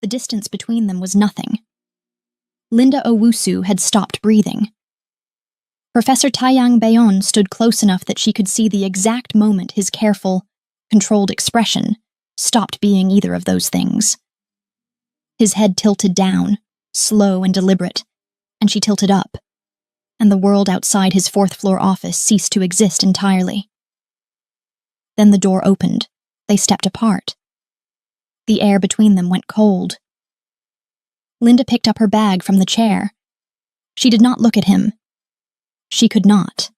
The distance between them was nothing. Linda Owusu had stopped breathing. Professor Taeyang Bayon stood close enough that she could see the exact moment his careful, controlled expression stopped being either of those things. His head tilted down, slow and deliberate, and she tilted up, and the world outside his fourth-floor office ceased to exist entirely. Then the door opened. They stepped apart. The air between them went cold. Linda picked up her bag from the chair. She did not look at him. She could not.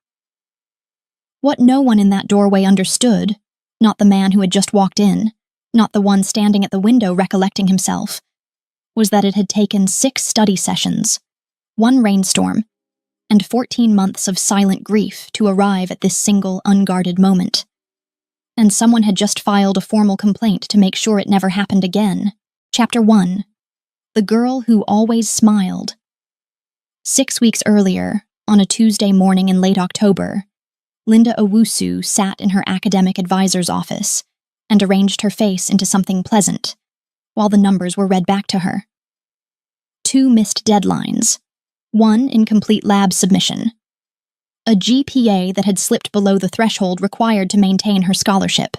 What no one in that doorway understood, not the man who had just walked in, not the one standing at the window recollecting himself, was that it had taken 6 study sessions, 1 rainstorm, and 14 months of silent grief to arrive at this single unguarded moment. And someone had just filed a formal complaint to make sure it never happened again. Chapter 1. The Girl Who Always Smiled. 6 weeks earlier, on a Tuesday morning in late October, Linda Owusu sat in her academic advisor's office and arranged her face into something pleasant, while the numbers were read back to her. 2 missed deadlines, 1 incomplete lab submission, a GPA that had slipped below the threshold required to maintain her scholarship.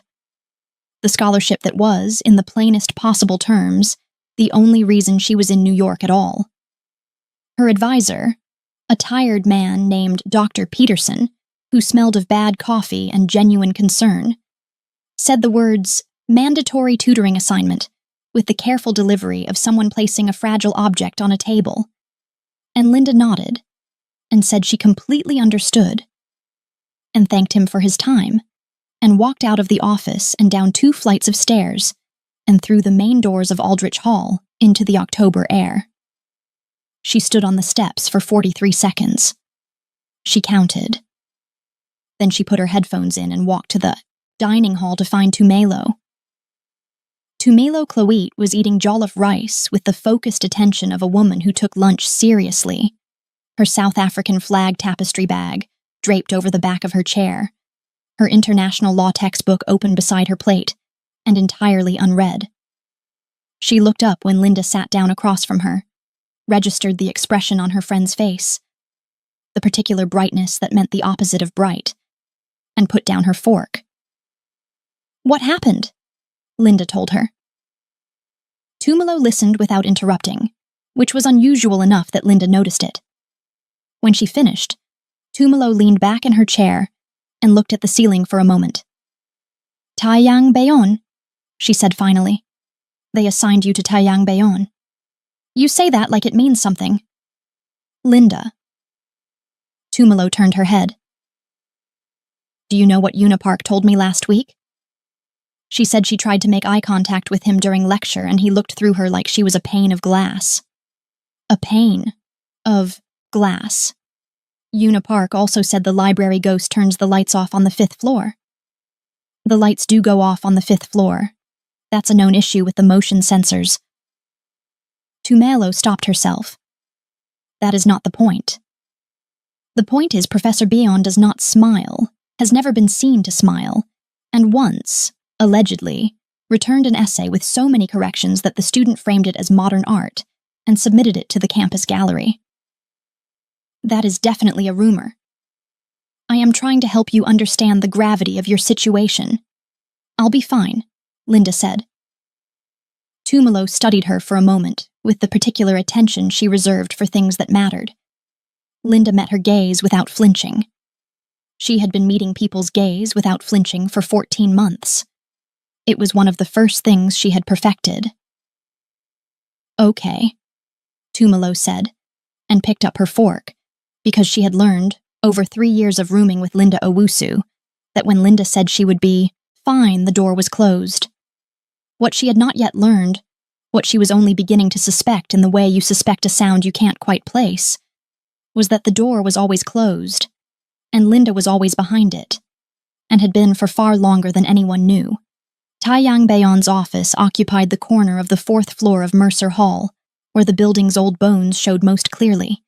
The scholarship that was, in the plainest possible terms, the only reason she was in New York at all. Her advisor, a tired man named Dr. Peterson, who smelled of bad coffee and genuine concern, said the words, "mandatory tutoring assignment," with the careful delivery of someone placing a fragile object on a table. And Linda nodded, and said she completely understood, and thanked him for his time, and walked out of the office and down 2 flights of stairs, and through the main doors of Aldrich Hall into the October air. She stood on the steps for 43 seconds. She counted. Then she put her headphones in and walked to the dining hall to find Tumelo. Tumelo Cloete was eating jollof rice with the focused attention of a woman who took lunch seriously, her South African flag tapestry bag draped over the back of her chair, her international law textbook open beside her plate, and entirely unread. She looked up when Linda sat down across from her, registered the expression on her friend's face, the particular brightness that meant the opposite of bright, and put down her fork. "What happened?" Linda told her. Tumelo listened without interrupting, which was unusual enough that Linda noticed it. When she finished, Tumelo leaned back in her chair and looked at the ceiling for a moment. "Taeyang Bayon," she said finally. "They assigned you to Taeyang Bayon. You say that like it means something." "Linda." Tumelo turned her head. "Do you know what Unipark told me last week?" She said she tried to make eye contact with him during lecture and he looked through her like she was a pane of glass. A pane of glass. Unipark also said the library ghost turns the lights off on the 5th floor. The lights do go off on the 5th floor. That's a known issue with the motion sensors. Tumelo stopped herself. That is not the point. The point is Professor Bayon does not smile, has never been seen to smile, and once, allegedly, returned an essay with so many corrections that the student framed it as modern art and submitted it to the campus gallery. That is definitely a rumor. I am trying to help you understand the gravity of your situation. I'll be fine, Linda said. Tumelo studied her for a moment with the particular attention she reserved for things that mattered. Linda met her gaze without flinching. She had been meeting people's gaze without flinching for 14 months. It was one of the first things she had perfected. "Okay," Tumelo said, and picked up her fork, because she had learned, over 3 years of rooming with Linda Owusu, that when Linda said she would be fine, the door was closed. What she had not yet learned, what she was only beginning to suspect in the way you suspect a sound you can't quite place, was that the door was always closed, and Linda was always behind it, and had been for far longer than anyone knew. Taeyang Bayon's office occupied the corner of the 4th floor of Mercer Hall, where the building's old bones showed most clearly.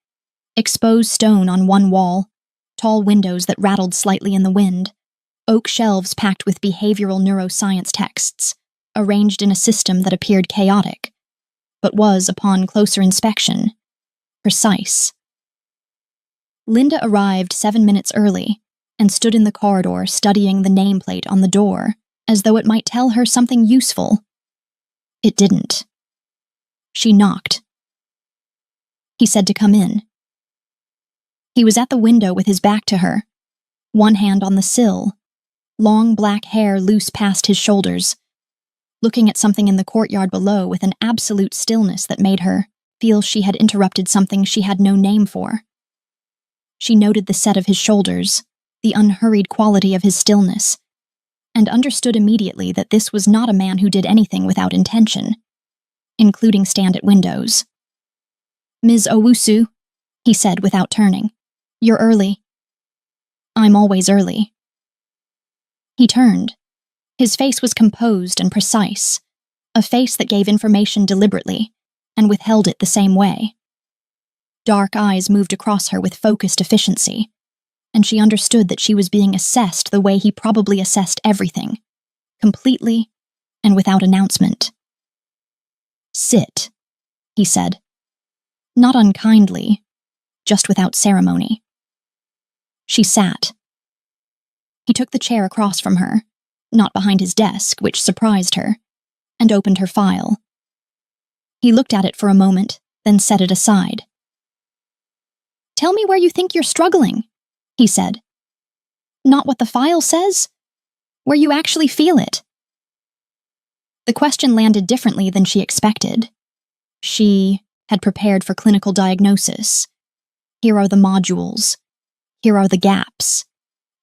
Exposed stone on one wall, tall windows that rattled slightly in the wind, oak shelves packed with behavioral neuroscience texts, arranged in a system that appeared chaotic, but was, upon closer inspection, precise. Linda arrived 7 minutes early and stood in the corridor studying the nameplate on the door as though it might tell her something useful. It didn't. She knocked. He said to come in. He was at the window with his back to her, one hand on the sill, long black hair loose past his shoulders, looking at something in the courtyard below with an absolute stillness that made her feel she had interrupted something she had no name for. She noted the set of his shoulders, the unhurried quality of his stillness, and understood immediately that this was not a man who did anything without intention, including stand at windows. "Ms. Owusu," he said without turning, "you're early." "I'm always early." He turned. His face was composed and precise, a face that gave information deliberately and withheld it the same way. Dark eyes moved across her with focused efficiency, and she understood that she was being assessed the way he probably assessed everything, completely and without announcement. "Sit," he said. Not unkindly, just without ceremony. She sat. He took the chair across from her, not behind his desk, which surprised her, and opened her file. He looked at it for a moment, then set it aside. "Tell me where you think you're struggling," he said. "Not what the file says, where you actually feel it." The question landed differently than she expected. She had prepared for clinical diagnosis. Here are the modules. Here are the gaps.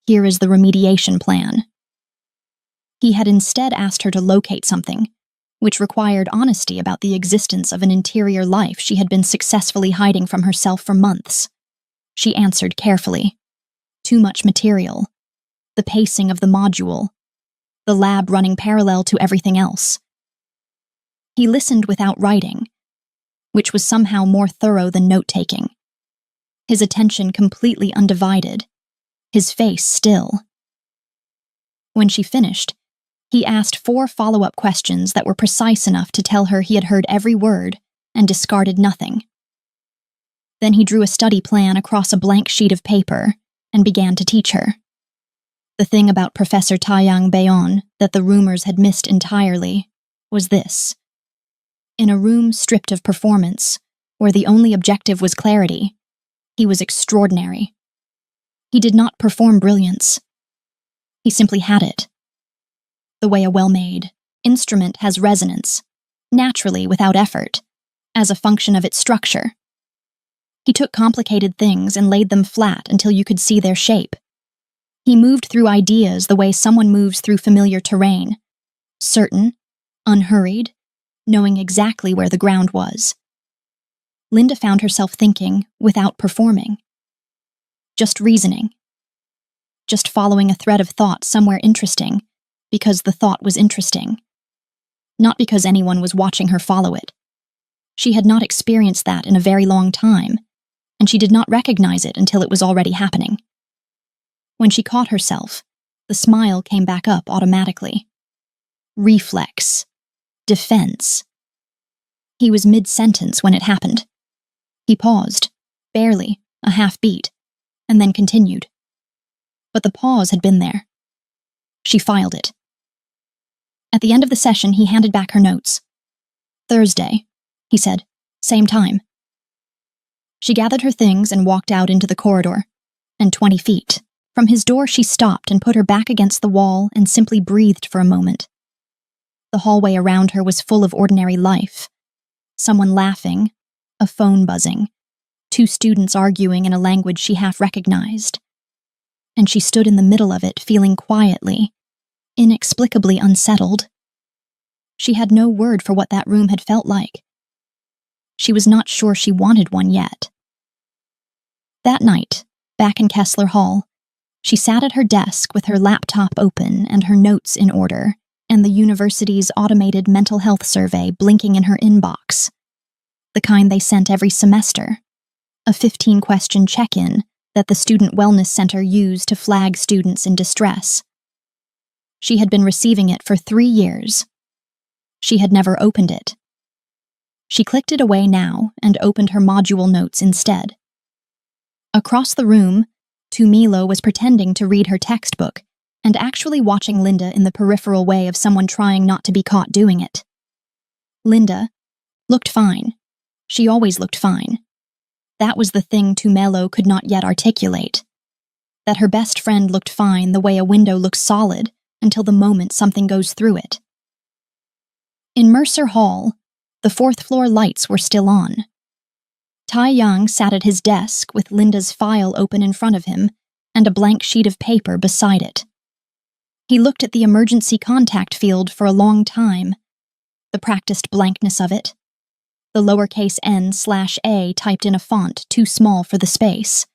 Here is the remediation plan. He had instead asked her to locate something, which required honesty about the existence of an interior life she had been successfully hiding from herself for months. She answered carefully. Too much material. The pacing of the module. The lab running parallel to everything else. He listened without writing, which was somehow more thorough than note-taking. His attention completely undivided, his face still. When she finished, he asked 4 follow-up questions that were precise enough to tell her he had heard every word and discarded nothing. Then he drew a study plan across a blank sheet of paper and began to teach her. The thing about Professor Taiyang Bayon that the rumors had missed entirely was this. In a room stripped of performance, where the only objective was clarity, he was extraordinary. He did not perform brilliance. He simply had it. The way a well-made instrument has resonance, naturally without effort, as a function of its structure. He took complicated things and laid them flat until you could see their shape. He moved through ideas the way someone moves through familiar terrain, certain, unhurried, knowing exactly where the ground was. Linda found herself thinking without performing. Just reasoning. Just following a thread of thought somewhere interesting because the thought was interesting. Not because anyone was watching her follow it. She had not experienced that in a very long time, and she did not recognize it until it was already happening. When she caught herself, the smile came back up automatically. Reflex. Defense. He was mid-sentence when it happened. He paused, barely, a half beat, and then continued. But the pause had been there. She filed it. At the end of the session, he handed back her notes. "Thursday," he said, "same time." She gathered her things and walked out into the corridor, and 20 feet. From his door she stopped and put her back against the wall and simply breathed for a moment. The hallway around her was full of ordinary life. Someone laughing, a phone buzzing, 2 students arguing in a language she half recognized. And she stood in the middle of it, feeling quietly, inexplicably unsettled. She had no word for what that room had felt like. She was not sure she wanted one yet. That night, back in Kessler Hall, she sat at her desk with her laptop open and her notes in order, and the university's automated mental health survey blinking in her inbox. The kind they sent every semester. A 15-question check-in that the Student Wellness Center used to flag students in distress. She had been receiving it for 3 years. She had never opened it. She clicked it away now and opened her module notes instead. Across the room, Tumilo was pretending to read her textbook and actually watching Linda in the peripheral way of someone trying not to be caught doing it. Linda looked fine. She always looked fine. That was the thing Tumelo could not yet articulate. That her best friend looked fine the way a window looks solid until the moment something goes through it. In Mercer Hall, the fourth-floor lights were still on. Taiyang sat at his desk with Linda's file open in front of him and a blank sheet of paper beside it. He looked at the emergency contact field for a long time, the practiced blankness of it, the lowercase n/a typed in a font too small for the space,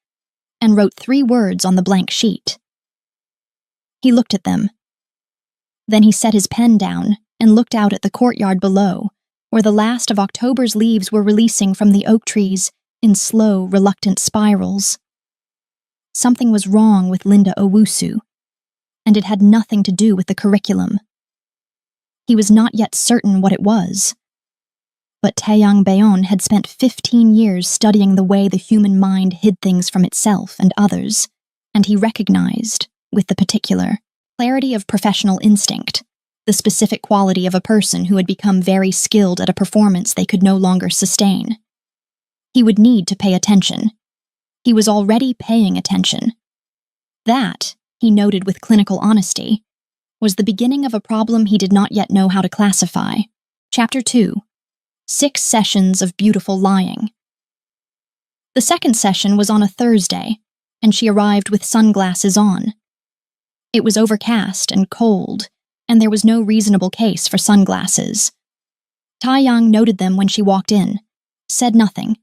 and wrote 3 words on the blank sheet. He looked at them. Then he set his pen down and looked out at the courtyard below, where the last of October's leaves were releasing from the oak trees in slow, reluctant spirals. Something was wrong with Linda Owusu, and it had nothing to do with the curriculum. He was not yet certain what it was. But Taeyang Bayon had spent 15 years studying the way the human mind hid things from itself and others, and he recognized, with the particular clarity of professional instinct, the specific quality of a person who had become very skilled at a performance they could no longer sustain. He would need to pay attention. He was already paying attention. That, he noted with clinical honesty, was the beginning of a problem he did not yet know how to classify. Chapter 2. 6 Sessions of Beautiful Lying. The second session was on a Thursday, and she arrived with sunglasses on. It was overcast and cold, and there was no reasonable case for sunglasses. Taiyang noted them when she walked in, said nothing,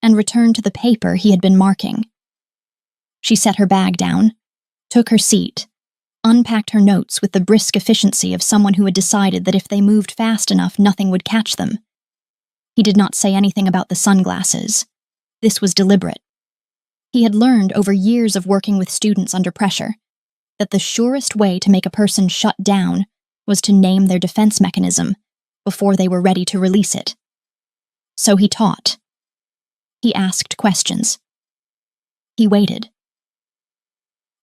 and returned to the paper he had been marking. She set her bag down, took her seat, unpacked her notes with the brisk efficiency of someone who had decided that if they moved fast enough, nothing would catch them. He did not say anything about the sunglasses. This was deliberate. He had learned over years of working with students under pressure that the surest way to make a person shut down was to name their defense mechanism before they were ready to release it. So he taught. He asked questions. He waited.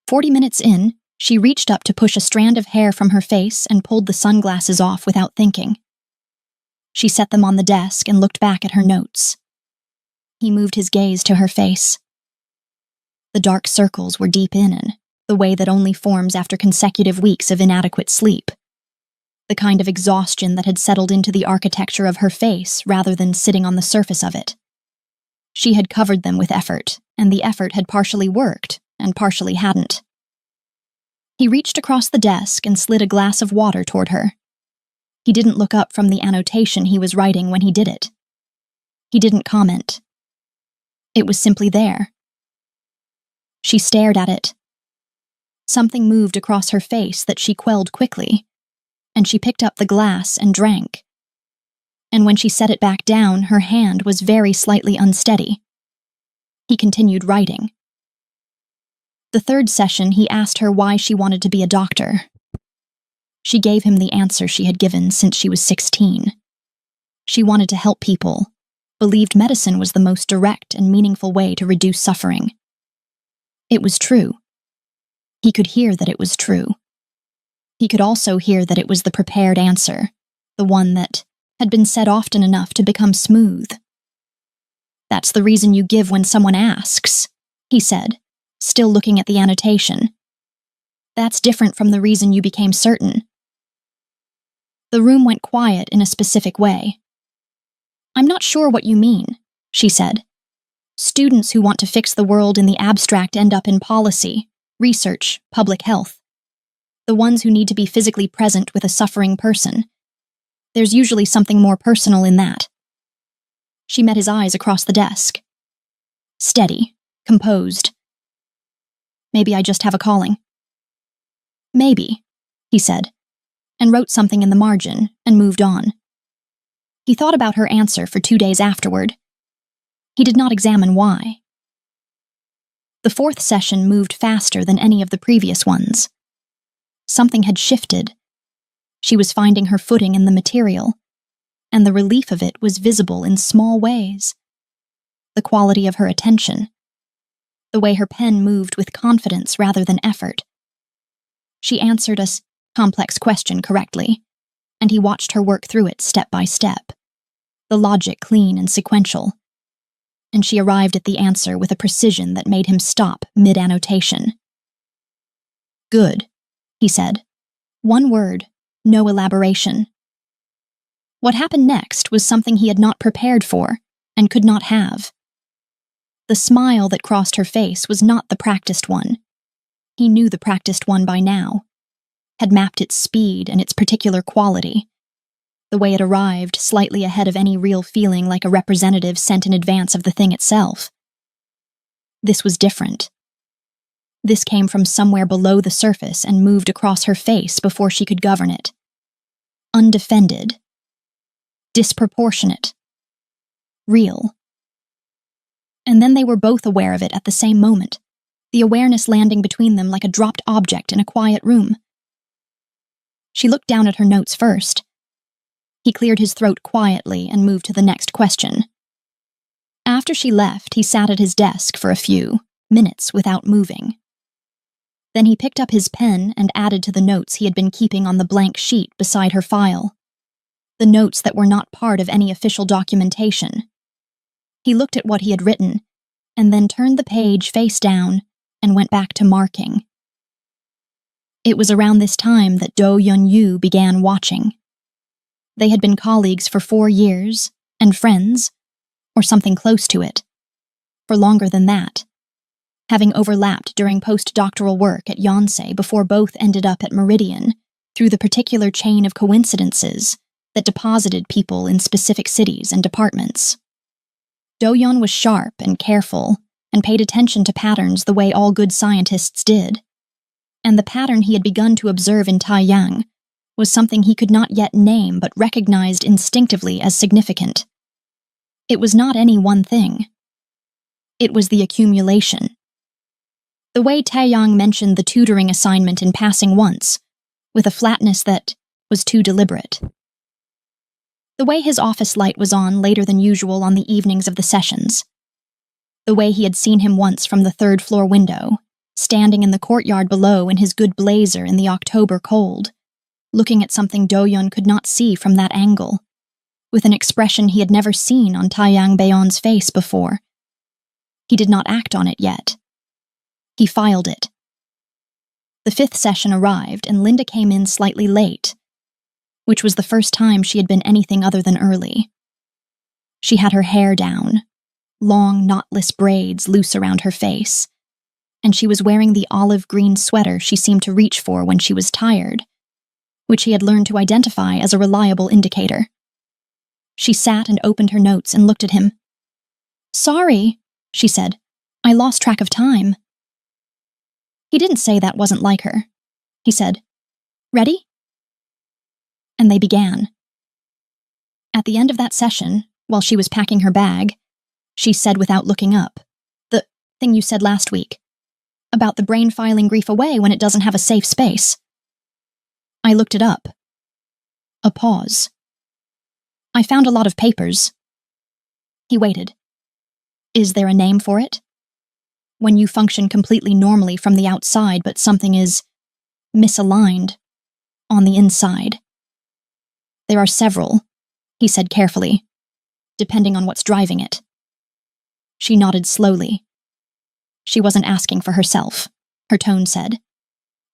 40 minutes in, she reached up to push a strand of hair from her face and pulled the sunglasses off without thinking. She set them on the desk and looked back at her notes. He moved his gaze to her face. The dark circles were deep in, the way that only forms after consecutive weeks of inadequate sleep. The kind of exhaustion that had settled into the architecture of her face rather than sitting on the surface of it. She had covered them with effort, and the effort had partially worked and partially hadn't. He reached across the desk and slid a glass of water toward her. He didn't look up from the annotation he was writing when he did it. He didn't comment. It was simply there. She stared at it. Something moved across her face that she quelled quickly, and she picked up the glass and drank. And when she set it back down, her hand was very slightly unsteady. He continued writing. The third session, he asked her why she wanted to be a doctor. She gave him the answer she had given since she was 16. She wanted to help people, believed medicine was the most direct and meaningful way to reduce suffering. It was true. He could hear that it was true. He could also hear that it was the prepared answer, the one that had been said often enough to become smooth. That's the reason you give when someone asks, he said, still looking at the annotation. That's different from the reason you became certain. The room went quiet in a specific way. I'm not sure what you mean, she said. Students who want to fix the world in the abstract end up in policy, research, public health. The ones who need to be physically present with a suffering person. There's usually something more personal in that. She met his eyes across the desk. Steady, composed. Maybe I just have a calling. Maybe, he said, and wrote something in the margin and moved on. He thought about her answer for 2 days afterward. He did not examine why. The fourth session moved faster than any of the previous ones. Something had shifted. She was finding her footing in the material. and the relief of it was visible in small ways. The quality of her attention, the way her pen moved with confidence rather than effort. She answered a complex question correctly, and he watched her work through it step by step, the logic clean and sequential, and she arrived at the answer with a precision that made him stop mid-annotation. "Good," he said. One word, no elaboration. What happened next was something he had not prepared for and could not have. The smile that crossed her face was not the practiced one. He knew the practiced one by now, had mapped its speed and its particular quality, the way it arrived slightly ahead of any real feeling like a representative sent in advance of the thing itself. This was different. This came from somewhere below the surface and moved across her face before she could govern it. Undefended. Disproportionate. Real. And then they were both aware of it at the same moment, the awareness landing between them like a dropped object in a quiet room. She looked down at her notes first. He cleared his throat quietly and moved to the next question. After she left, he sat at his desk for a few minutes without moving. Then he picked up his pen and added to the notes he had been keeping on the blank sheet beside her file, the notes that were not part of any official documentation. He looked at what he had written, and then turned the page face down and went back to marking. It was around this time that Do Yun-yu began watching. They had been colleagues for 4 years, and friends, or something close to it, for longer than that, having overlapped during postdoctoral work at Yonsei before both ended up at Meridian through the particular chain of coincidences that deposited people in specific cities and departments. Do-yeon was sharp and careful and paid attention to patterns the way all good scientists did, and the pattern he had begun to observe in Taiyang was something he could not yet name but recognized instinctively as significant. It was not any one thing. It was the accumulation. The way Taeyang mentioned the tutoring assignment in passing once, with a flatness that was too deliberate. The way his office light was on later than usual on the evenings of the sessions. The way he had seen him once from the 3rd floor window, standing in the courtyard below in his good blazer in the October cold, looking at something Do-yeon could not see from that angle, with an expression he had never seen on Taeyang Bayon's face before. He did not act on it yet. He filed it. The 5th session arrived, and Linda came in slightly late, which was the first time she had been anything other than early. She had her hair down, long, knotless braids loose around her face, and she was wearing the olive-green sweater she seemed to reach for when she was tired, which he had learned to identify as a reliable indicator. She sat and opened her notes and looked at him. "Sorry," she said. "I lost track of time." He didn't say that wasn't like her. He said, "Ready?" And they began. At the end of that session, while she was packing her bag, she said without looking up, "The thing you said last week, about the brain filing grief away when it doesn't have a safe space." I looked it up. A pause. "I found a lot of papers." He waited. "Is there a name for it? When you function completely normally from the outside, but something is misaligned on the inside." "There are several," he said carefully, "depending on what's driving it." She nodded slowly. She wasn't asking for herself, her tone said,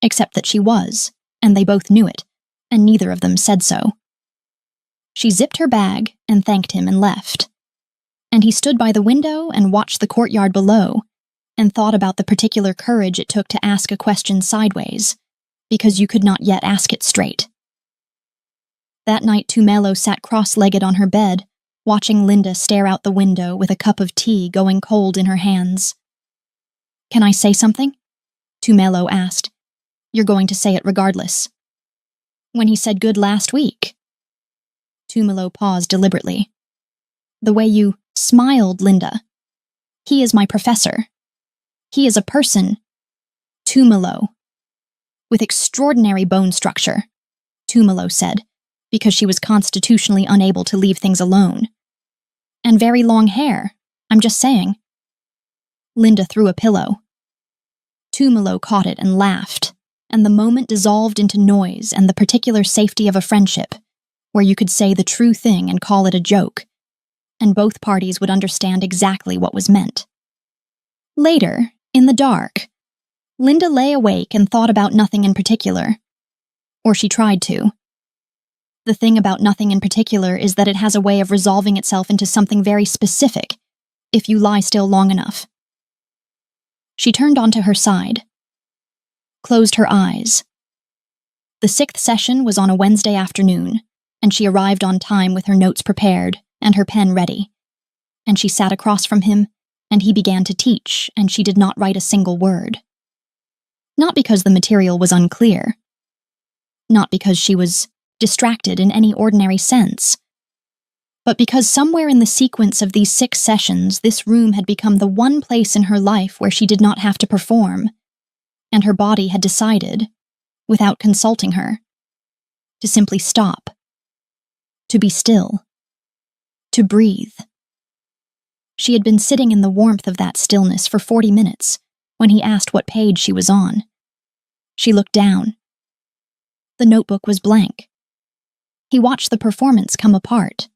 except that she was, and they both knew it, and neither of them said so. She zipped her bag and thanked him and left. And he stood by the window and watched the courtyard below, and thought about the particular courage it took to ask a question sideways, because you could not yet ask it straight. That night Tumelo sat cross-legged on her bed, watching Linda stare out the window with a cup of tea going cold in her hands. "Can I say something?" Tumelo asked. "You're going to say it regardless." "When he said good last week." Tumelo paused deliberately. "The way you smiled, Linda. He is my professor. He is a person." Tumelo. "With extraordinary bone structure," Tumelo said, because she was constitutionally unable to leave things alone. And very long hair, I'm just saying. Linda threw a pillow. Tumalo caught it and laughed, and the moment dissolved into noise and the particular safety of a friendship, where you could say the true thing and call it a joke, and both parties would understand exactly what was meant. Later, in the dark, Linda lay awake and thought about nothing in particular. Or she tried to. The thing about nothing in particular is that it has a way of resolving itself into something very specific, if you lie still long enough. She turned onto her side, closed her eyes. The 6th session was on a Wednesday afternoon, and she arrived on time with her notes prepared and her pen ready. And she sat across from him, and he began to teach, and she did not write a single word. Not because the material was unclear. Not because she was distracted in any ordinary sense. But because somewhere in the sequence of these 6 sessions, this room had become the one place in her life where she did not have to perform, and her body had decided, without consulting her, to simply stop, to be still, to breathe. She had been sitting in the warmth of that stillness for 40 minutes when he asked what page she was on. She looked down. The notebook was blank. He watched the performance come apart,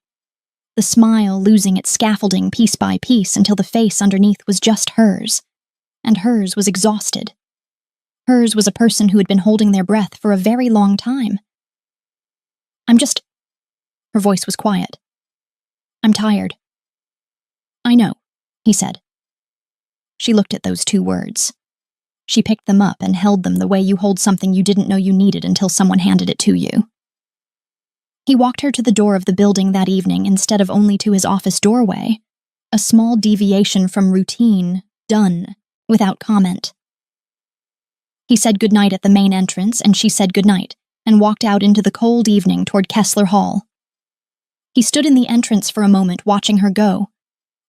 the smile losing its scaffolding piece by piece until the face underneath was just hers, and hers was exhausted. Hers was a person who had been holding their breath for a very long time. Her voice was quiet. I'm tired. I know, he said. She looked at those 2 words. She picked them up and held them the way you hold something you didn't know you needed until someone handed it to you. He walked her to the door of the building that evening instead of only to his office doorway, a small deviation from routine, done, without comment. He said goodnight at the main entrance, and she said goodnight, and walked out into the cold evening toward Kessler Hall. He stood in the entrance for a moment watching her go,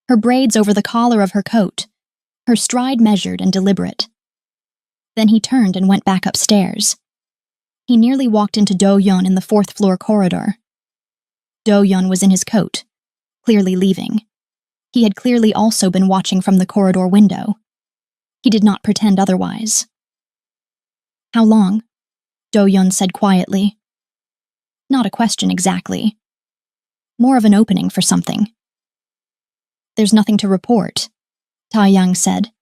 her braids over the collar of her coat, her stride measured and deliberate. Then he turned and went back upstairs. He nearly walked into Do-yeon in the 4th floor corridor. Do-yeon was in his coat, clearly leaving. He had clearly also been watching from the corridor window. He did not pretend otherwise. How long? Do-yeon said quietly. Not a question exactly. More of an opening for something. There's nothing to report, Tae-young said.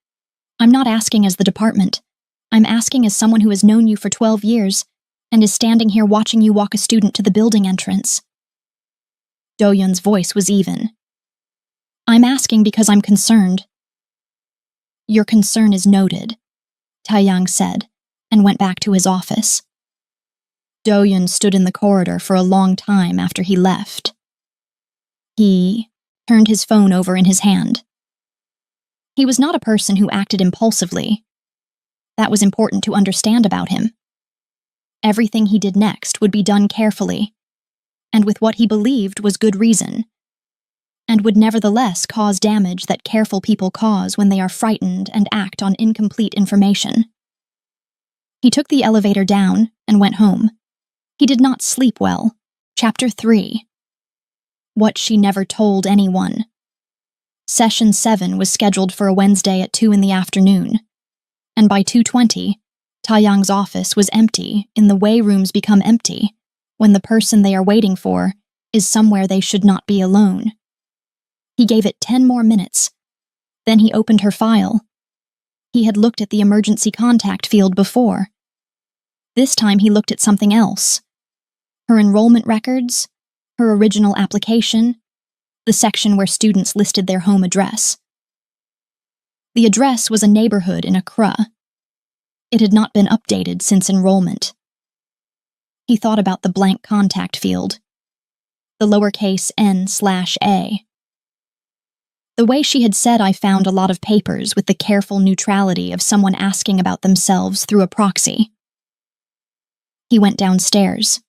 I'm not asking as the department. I'm asking as someone who has known you for 12 years and is standing here watching you walk a student to the building entrance. Do-yeon's voice was even. I'm asking because I'm concerned. Your concern is noted, Tae-young said, and went back to his office. Do-yeon stood in the corridor for a long time after he left. He turned his phone over in his hand. He was not a person who acted impulsively. That was important to understand about him. Everything he did next would be done carefully, and with what he believed was good reason, and would nevertheless cause damage that careful people cause when they are frightened and act on incomplete information. He took the elevator down and went home. He did not sleep well. Chapter 3. What she never told anyone. Session 7 was scheduled for a Wednesday at 2 in the afternoon, and by 2:20, Tae-young's office was empty in the way rooms become empty when the person they are waiting for is somewhere they should not be alone. He gave it 10 more minutes. Then he opened her file. He had looked at the emergency contact field before. This time he looked at something else. Her enrollment records, her original application, the section where students listed their home address. The address was a neighborhood in Accra. It had not been updated since enrollment. He thought about the blank contact field, the lowercase n/a. The way she had said I found a lot of papers with the careful neutrality of someone asking about themselves through a proxy. He went downstairs.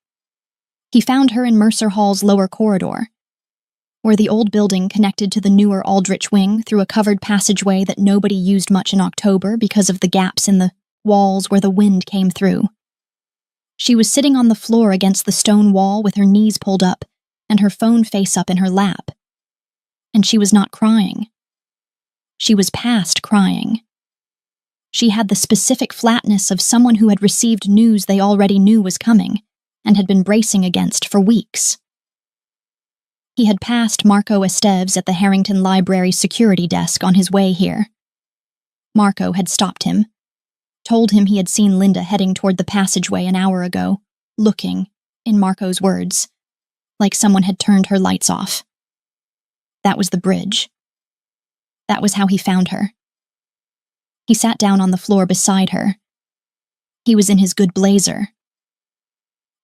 He found her in Mercer Hall's lower corridor, where the old building connected to the newer Aldrich wing through a covered passageway that nobody used much in October because of the gaps in the walls where the wind came through. She was sitting on the floor against the stone wall with her knees pulled up and her phone face up in her lap. And she was not crying. She was past crying. She had the specific flatness of someone who had received news they already knew was coming and had been bracing against for weeks. He had passed Marco Esteves at the Harrington Library security desk on his way here. Marco had stopped him, told him he had seen Linda heading toward the passageway an hour ago, looking, in Marco's words, like someone had turned her lights off. That was the bridge. That was how he found her. He sat down on the floor beside her. He was in his good blazer.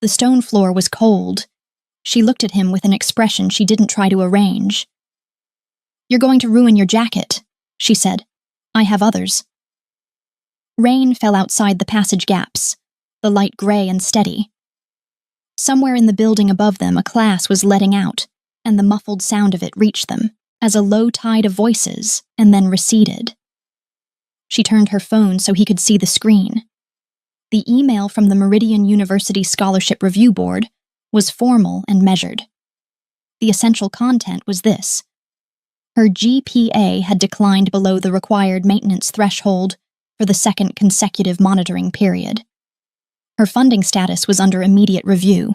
The stone floor was cold. She looked at him with an expression she didn't try to arrange. "You're going to ruin your jacket," she said. "I have others." Rain fell outside the passage gaps, the light gray and steady. Somewhere in the building above them, a class was letting out, and the muffled sound of it reached them as a low tide of voices and then receded. She turned her phone so he could see the screen. The email from the Meridian University Scholarship Review Board was formal and measured. The essential content was this: her GPA had declined below the required maintenance threshold for the second consecutive monitoring period. Her funding status was under immediate review.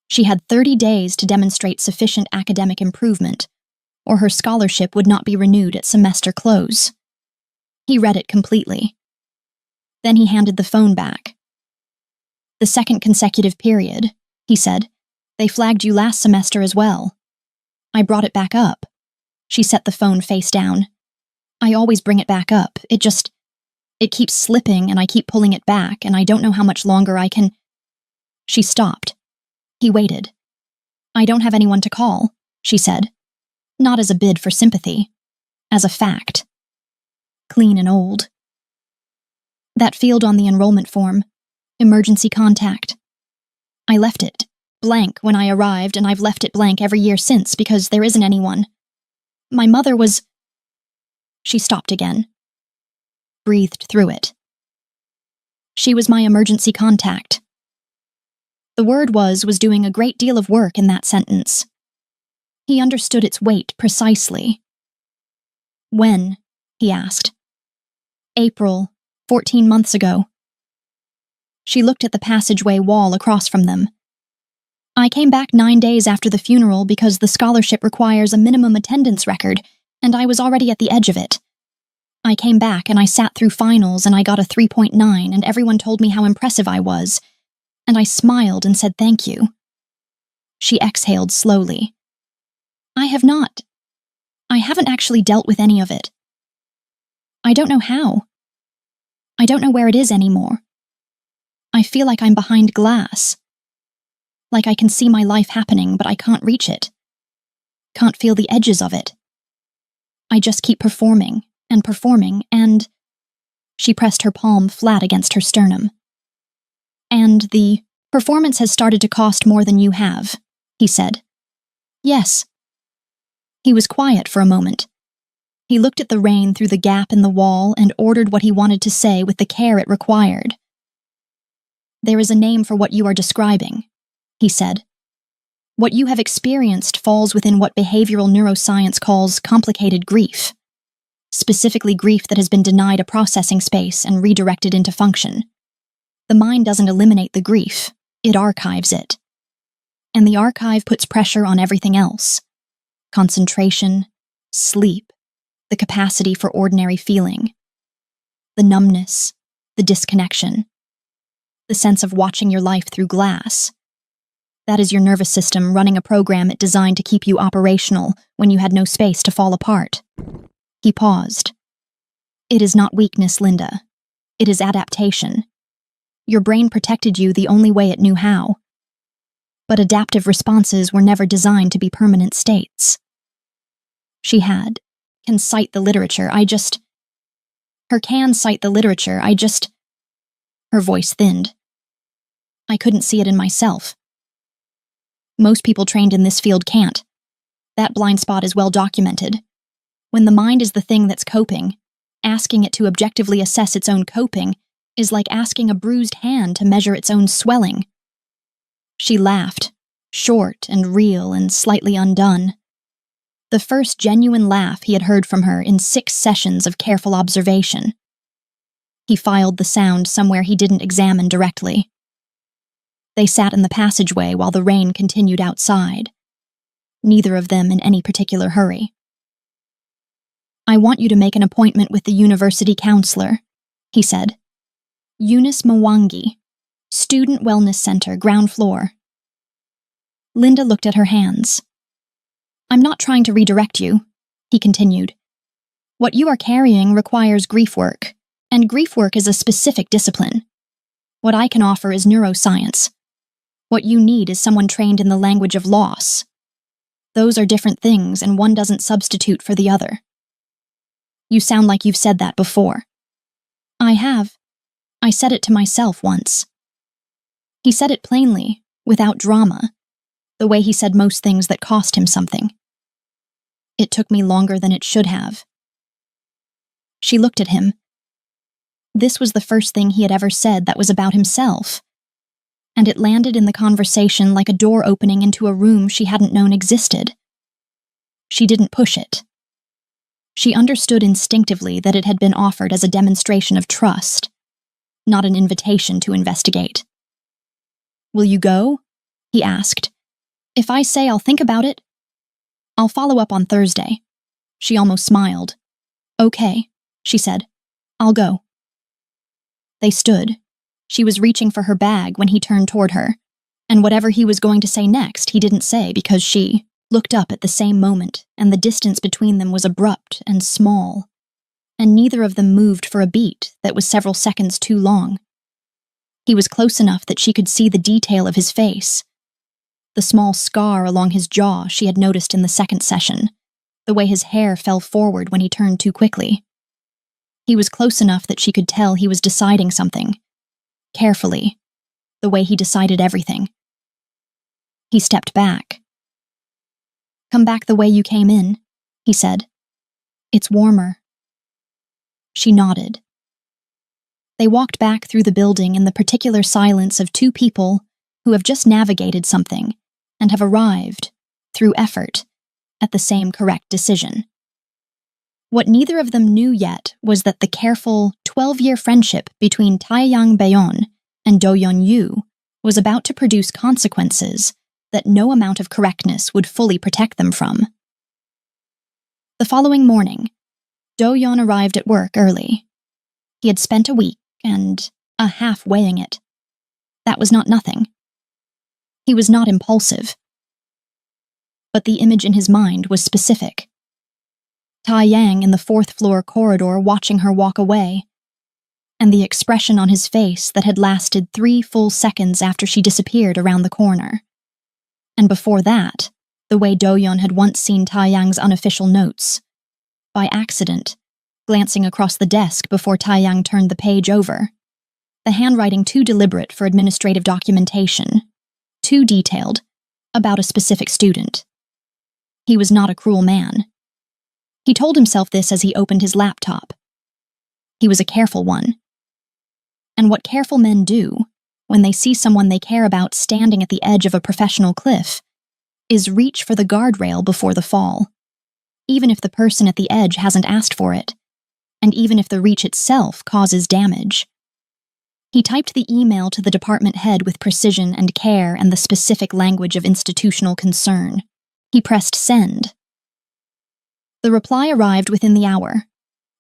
She had 30 days to demonstrate sufficient academic improvement, or her scholarship would not be renewed at semester close. He read it completely. Then he handed the phone back. "The second consecutive period," he said. "They flagged you last semester as well." "I brought it back up." She set the phone face down. "I always bring it back up. It keeps slipping and I keep pulling it back and I don't know how much longer I can—" She stopped. He waited. "I don't have anyone to call," she said. Not as a bid for sympathy. As a fact. Clean and old. "That field on the enrollment form. Emergency contact. I left it blank when I arrived and I've left it blank every year since because there isn't anyone. My mother was—" She stopped again. Breathed through it. "She was my emergency contact." The word was doing a great deal of work in that sentence. He understood its weight precisely. "When?" he asked. "April, 14 months ago." She looked at the passageway wall across from them. "I came back 9 days after the funeral because the scholarship requires a minimum attendance record, and I was already at the edge of it. I came back and I sat through finals and I got a 3.9 and everyone told me how impressive I was, and I smiled and said thank you." She exhaled slowly. I haven't actually dealt with any of it. I don't know how. I don't know where it is anymore. I feel like I'm behind glass. Like I can see my life happening, but I can't reach it. Can't feel the edges of it. I just keep performing, and— She pressed her palm flat against her sternum. "And the performance has started to cost more than you have," he said. "Yes." He was quiet for a moment. He looked at the rain through the gap in the wall and ordered what he wanted to say with the care it required. "There is a name for what you are describing," he said. "What you have experienced falls within what behavioral neuroscience calls complicated grief. Specifically grief that has been denied a processing space and redirected into function. The mind doesn't eliminate the grief, it archives it. And the archive puts pressure on everything else. Concentration, sleep, the capacity for ordinary feeling. The numbness, the disconnection. The sense of watching your life through glass. That is your nervous system running a program it designed to keep you operational when you had no space to fall apart." He paused. "It is not weakness, Linda. It is adaptation. Your brain protected you the only way it knew how. But adaptive responses were never designed to be permanent states." Can cite the literature, Her voice thinned. "I couldn't see it in myself. Most people trained in this field can't. That blind spot is well documented. When the mind is the thing that's coping, asking it to objectively assess its own coping, is like asking a bruised hand to measure its own swelling. She laughed, short and real and slightly undone. The first genuine laugh he had heard from her in 6 sessions of careful observation. He filed the sound somewhere he didn't examine directly. They sat in the passageway while the rain continued outside, neither of them in any particular hurry. "I want you to make an appointment with the university counselor," he said. "Eunice Mwangi, Student Wellness Center, ground floor." Linda looked at her hands. "I'm not trying to redirect you," he continued. "What you are carrying requires grief work, and grief work is a specific discipline. What I can offer is neuroscience. What you need is someone trained in the language of loss. Those are different things, and one doesn't substitute for the other." "You sound like you've said that before." "I have. I said it to myself once." He said it plainly, without drama, the way he said most things that cost him something. "It took me longer than it should have." She looked at him. This was the first thing he had ever said that was about himself, and it landed in the conversation like a door opening into a room she hadn't known existed. She didn't push it. She understood instinctively that it had been offered as a demonstration of trust, not an invitation to investigate. "Will you go?" he asked. "If I say I'll think about it?" "I'll follow up on Thursday." She almost smiled. "Okay," she said. "I'll go." They stood. She was reaching for her bag when he turned toward her, and whatever he was going to say next he didn't say because she looked up at the same moment, and the distance between them was abrupt and small, and neither of them moved for a beat that was several seconds too long. He was close enough that she could see the detail of his face, the small scar along his jaw she had noticed in the second session, the way his hair fell forward when he turned too quickly. He was close enough that she could tell he was deciding something, carefully, the way he decided everything. He stepped back. "Come back the way you came in," he said. "It's warmer." She nodded. They walked back through the building in the particular silence of 2 people who have just navigated something and have arrived, through effort, at the same correct decision. What neither of them knew yet was that the careful 12-year friendship between Taeyang Bayon and Do-yeon Yu was about to produce consequences that no amount of correctness would fully protect them from. The following morning, Do-yeon arrived at work early. He had spent a week and a half weighing it. That was not nothing. He was not impulsive. But the image in his mind was specific. Taeyang in the 4th-floor corridor watching her walk away, and the expression on his face that had lasted 3 full seconds after she disappeared around the corner. And before that, the way Do-yeon had once seen Taeyang's unofficial notes, by accident, glancing across the desk before Taeyang turned the page over. The handwriting too deliberate for administrative documentation, too detailed, about a specific student. He was not a cruel man. He told himself this as he opened his laptop. He was a careful one. And what careful men do, when they see someone they care about standing at the edge of a professional cliff, is reach for the guardrail before the fall, even if the person at the edge hasn't asked for it, and even if the reach itself causes damage. He typed the email to the department head with precision and care and the specific language of institutional concern. He pressed send. The reply arrived within the hour.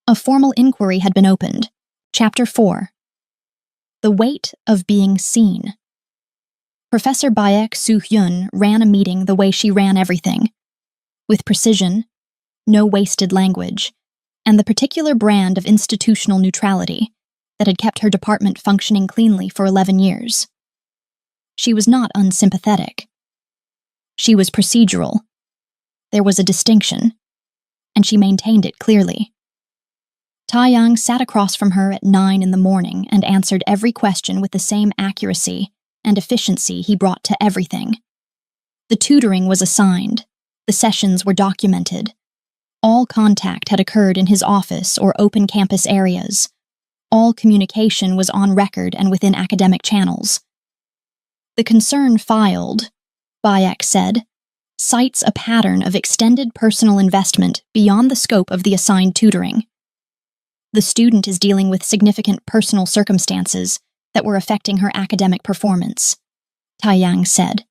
A formal inquiry had been opened. Chapter 4. The Weight of Being Seen. Professor Baek Soo-hyun ran a meeting the way she ran everything, with precision, no wasted language, and the particular brand of institutional neutrality that had kept her department functioning cleanly for 11 years. She was not unsympathetic. She was procedural. There was a distinction, and she maintained it clearly. Taeyang sat across from her at 9 in the morning and answered every question with the same accuracy and efficiency he brought to everything. The tutoring was assigned. The sessions were documented. All contact had occurred in his office or open campus areas, All communication was on record and within academic channels. The concern filed, Bayek said, cites a pattern of extended personal investment beyond the scope of the assigned tutoring. The student is dealing with significant personal circumstances that were affecting her academic performance, Taiyang said.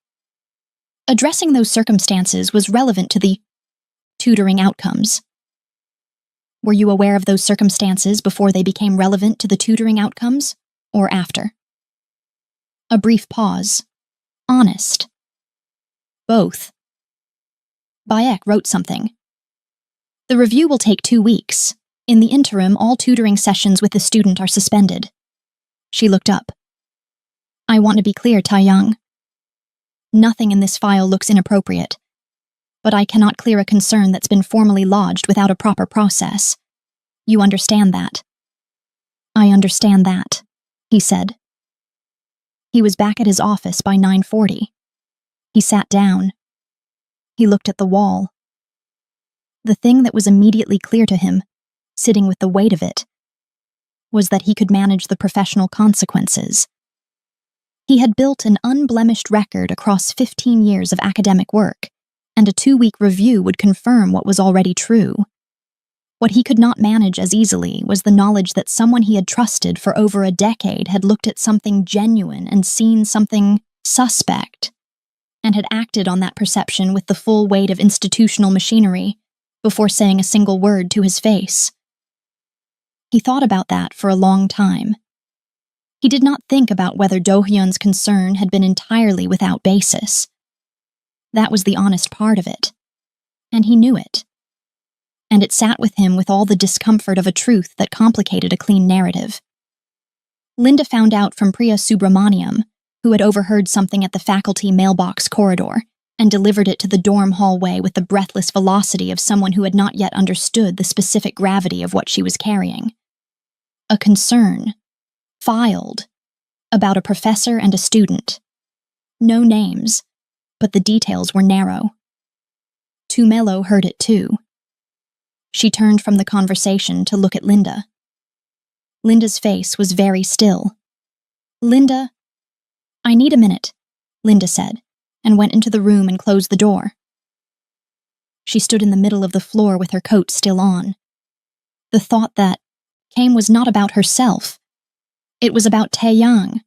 Addressing those circumstances was relevant to the tutoring outcomes. Were you aware of those circumstances before they became relevant to the tutoring outcomes, or after? A brief pause. Honest. Both. Bayek wrote something. The review will take 2 weeks. In the interim, all tutoring sessions with the student are suspended. She looked up. I want to be clear, Taiyang. Nothing in this file looks inappropriate, but I cannot clear a concern that's been formally lodged without a proper process. You understand that? I understand that, he said. He was back at his office by 9:40. He sat down. He looked at the wall. The thing that was immediately clear to him, sitting with the weight of it, was that he could manage the professional consequences. He had built an unblemished record across 15 years of academic work, and a 2-week review would confirm what was already true. What he could not manage as easily was the knowledge that someone he had trusted for over a decade had looked at something genuine and seen something suspect, and had acted on that perception with the full weight of institutional machinery before saying a single word to his face. He thought about that for a long time. He did not think about whether Do-hyun's concern had been entirely without basis. That was the honest part of it, and he knew it. And it sat with him with all the discomfort of a truth that complicated a clean narrative. Linda found out from Priya Subramaniam, who had overheard something at the faculty mailbox corridor, and delivered it to the dorm hallway with the breathless velocity of someone who had not yet understood the specific gravity of what she was carrying. A concern, filed, about a professor and a student. No names, but the details were narrow. Tumelo heard it too. She turned from the conversation to look at Linda. Linda's face was very still. Linda, I need a minute, Linda said, and went into the room and closed the door. She stood in the middle of the floor with her coat still on. The thought that came was not about herself. It was about Taeyang,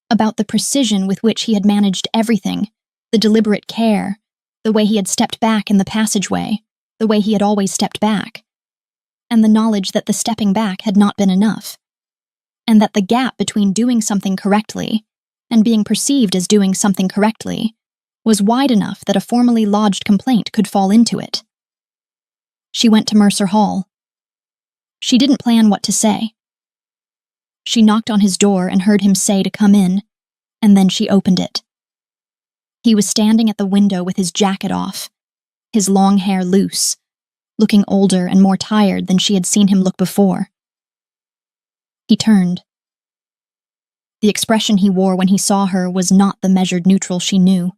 about the precision with which he had managed everything, the deliberate care, the way he had stepped back in the passageway, the way he had always stepped back, and the knowledge that the stepping back had not been enough, and that the gap between doing something correctly and being perceived as doing something correctly was wide enough that a formally lodged complaint could fall into it. She went to Mercer Hall. She didn't plan what to say. She knocked on his door and heard him say to come in, and then she opened it. He was standing at the window with his jacket off, his long hair loose, looking older and more tired than she had seen him look before. He turned. The expression he wore when he saw her was not the measured neutral she knew.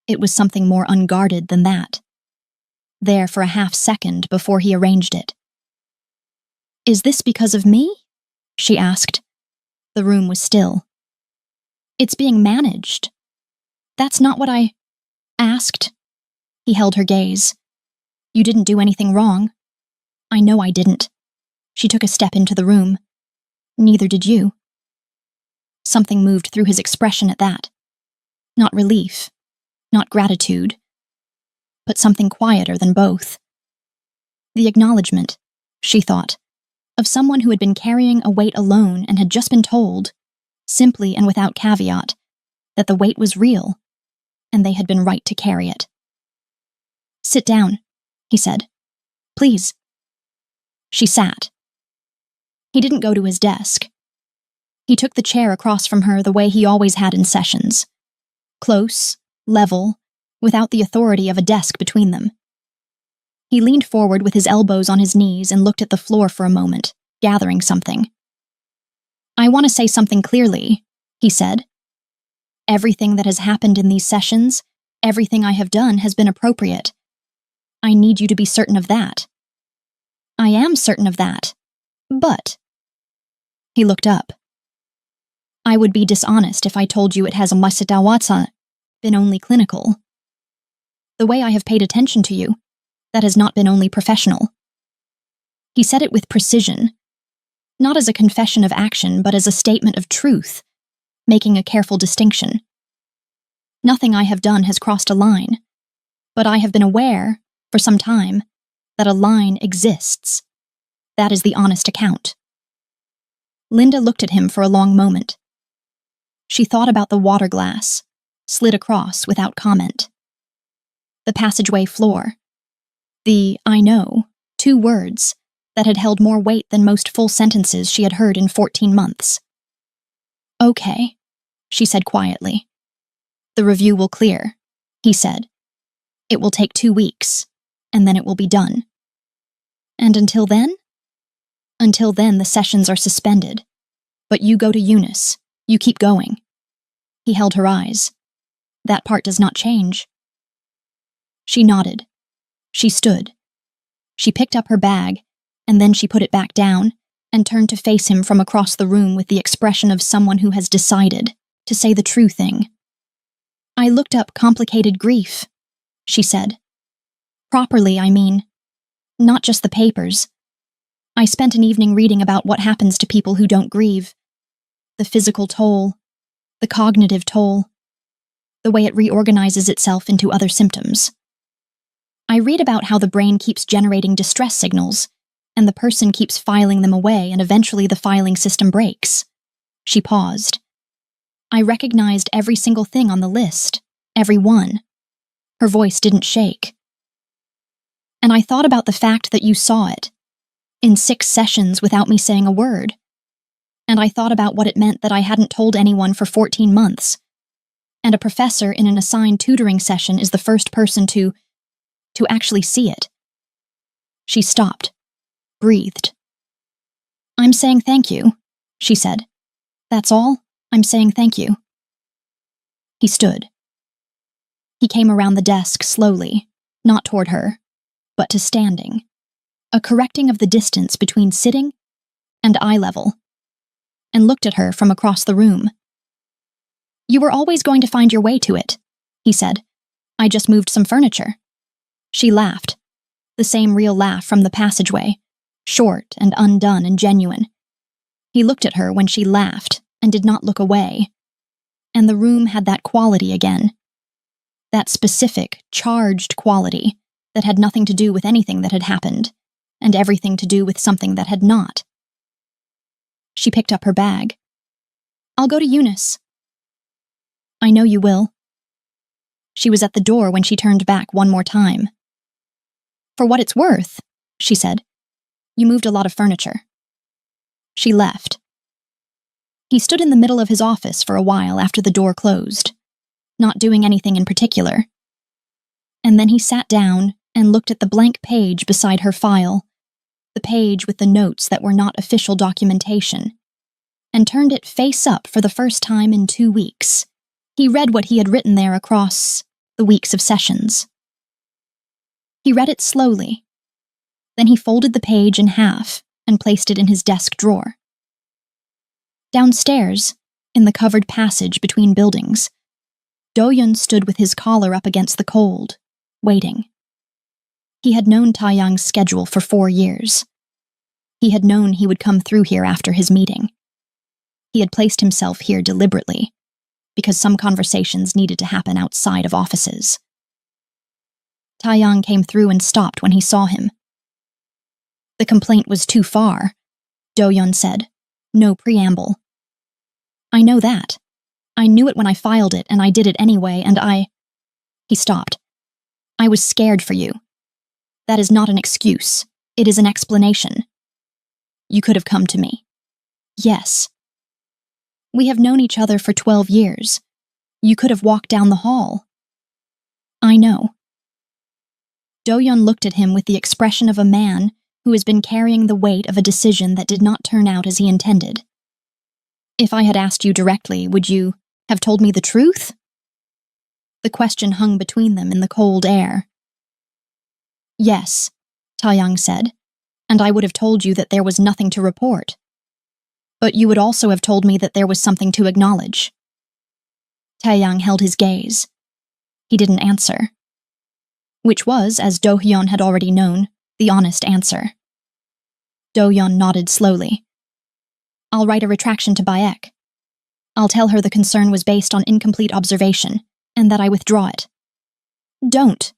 It was something more unguarded than that. There for a half-second before he arranged it. "Is this because of me?" she asked. The room was still. "It's being managed. That's not what I asked." He held her gaze. "You didn't do anything wrong." "I know I didn't." She took a step into the room. "Neither did you." Something moved through his expression at that. Not relief, not gratitude, but something quieter than both. The acknowledgement, she thought, of someone who had been carrying a weight alone and had just been told, simply and without caveat, that the weight was real, and they had been right to carry it. "Sit down," he said. "Please." She sat. He didn't go to his desk. He took the chair across from her the way he always had in sessions. Close, level, without the authority of a desk between them. He leaned forward with his elbows on his knees and looked at the floor for a moment, gathering something. "I want to say something clearly," he said. "Everything that has happened in these sessions, everything I have done has been appropriate. I need you to be certain of that." "I am certain of that. But," He looked up. I would be dishonest if I told you it has been only clinical. The way I have paid attention to you, that has not been only professional. He said it with precision, not as a confession of action, but as a statement of truth, making a careful distinction. Nothing I have done has crossed a line, but I have been aware, for some time, that a line exists. That is the honest account. Linda looked at him for a long moment. She thought about the water glass, slid across without comment. The passageway floor. The "I know," 2 words that had held more weight than most full sentences she had heard in 14 months. Okay, she said quietly. The review will clear, he said. It will take 2 weeks, and then it will be done. And until then? Until then, the sessions are suspended. But you go to Eunice. You keep going. He held her eyes. That part does not change. She nodded. She stood. She picked up her bag, and then she put it back down and turned to face him from across the room with the expression of someone who has decided to say the true thing. I looked up complicated grief, she said. Properly, I mean. Not just the papers. I spent an evening reading about what happens to people who don't grieve. The physical toll, the cognitive toll, the way it reorganizes itself into other symptoms. I read about how the brain keeps generating distress signals, and the person keeps filing them away, and eventually the filing system breaks. She paused. I recognized every single thing on the list, every one. Her voice didn't shake. And I thought about the fact that you saw it, in 6 sessions without me saying a word. And I thought about what it meant that I hadn't told anyone for 14 months. And a professor in an assigned tutoring session is the first person to actually see it. She stopped, breathed. I'm saying thank you, she said. That's all? I'm saying thank you. He stood. He came around the desk slowly, not toward her, but to standing, a correcting of the distance between sitting and eye level, and looked at her from across the room. You were always going to find your way to it, he said. I just moved some furniture. She laughed, the same real laugh from the passageway, short and undone and genuine. He looked at her when she laughed and did not look away, and the room had that quality again. That specific, charged quality that had nothing to do with anything that had happened, and everything to do with something that had not. She picked up her bag. I'll go to Eunice. I know you will. She was at the door when she turned back one more time. For what it's worth, she said, you moved a lot of furniture. She left. He stood in the middle of his office for a while after the door closed, not doing anything in particular. And then he sat down and looked at the blank page beside her file, the page with the notes that were not official documentation, and turned it face up for the first time in 2 weeks. He read what he had written there across the weeks of sessions. He read it slowly. Then he folded the page in half and placed it in his desk drawer. Downstairs, in the covered passage between buildings, Do-yun stood with his collar up against the cold, waiting. He had known Taeyang's schedule for 4 years. He had known he would come through here after his meeting. He had placed himself here deliberately, because some conversations needed to happen outside of offices. Taeyang came through and stopped when he saw him. The complaint was too far, Do-yun said. No preamble. I know that. I knew it when I filed it, and I did it anyway, and He stopped. I was scared for you. That is not an excuse. It is an explanation. You could have come to me. Yes. We have known each other for 12 years. You could have walked down the hall. I know. Do-yun looked at him with the expression of a man who has been carrying the weight of a decision that did not turn out as he intended. If I had asked you directly, would you have told me the truth? The question hung between them in the cold air. Yes, Taeyang said, and I would have told you that there was nothing to report. But you would also have told me that there was something to acknowledge. Taeyang held his gaze. He didn't answer. Which was, as Do-hyun had already known, the honest answer. Do-hyun nodded slowly. I'll write a retraction to Baek. I'll tell her the concern was based on incomplete observation, and that I withdraw it. Don't,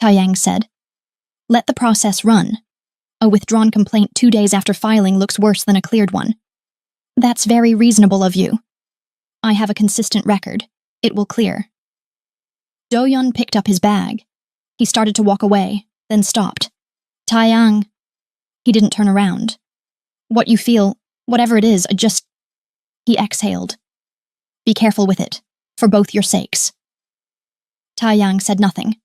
Taeyang said. Let the process run. A withdrawn complaint 2 days after filing looks worse than a cleared one. That's very reasonable of you. I have a consistent record. It will clear. Do-hyun picked up his bag. He started to walk away, then stopped. Taeyang. He didn't turn around. What you feel, whatever it is, He exhaled. Be careful with it, for both your sakes. Taeyang said nothing.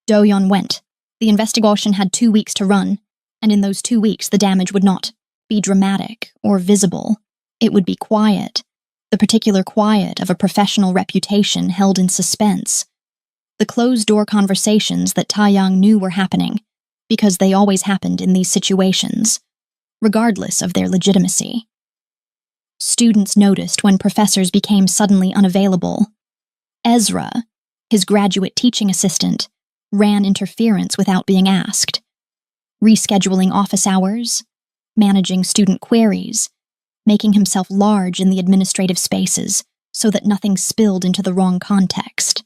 Do-hyun went. The investigation had 2 weeks to run, and in those 2 weeks the damage would not be dramatic or visible. It would be quiet, the particular quiet of a professional reputation held in suspense. The closed-door conversations that Taeyang knew were happening, because they always happened in these situations, regardless of their legitimacy. Students noticed when professors became suddenly unavailable. Ezra, his graduate teaching assistant, ran interference without being asked, rescheduling office hours, managing student queries, making himself large in the administrative spaces so that nothing spilled into the wrong context.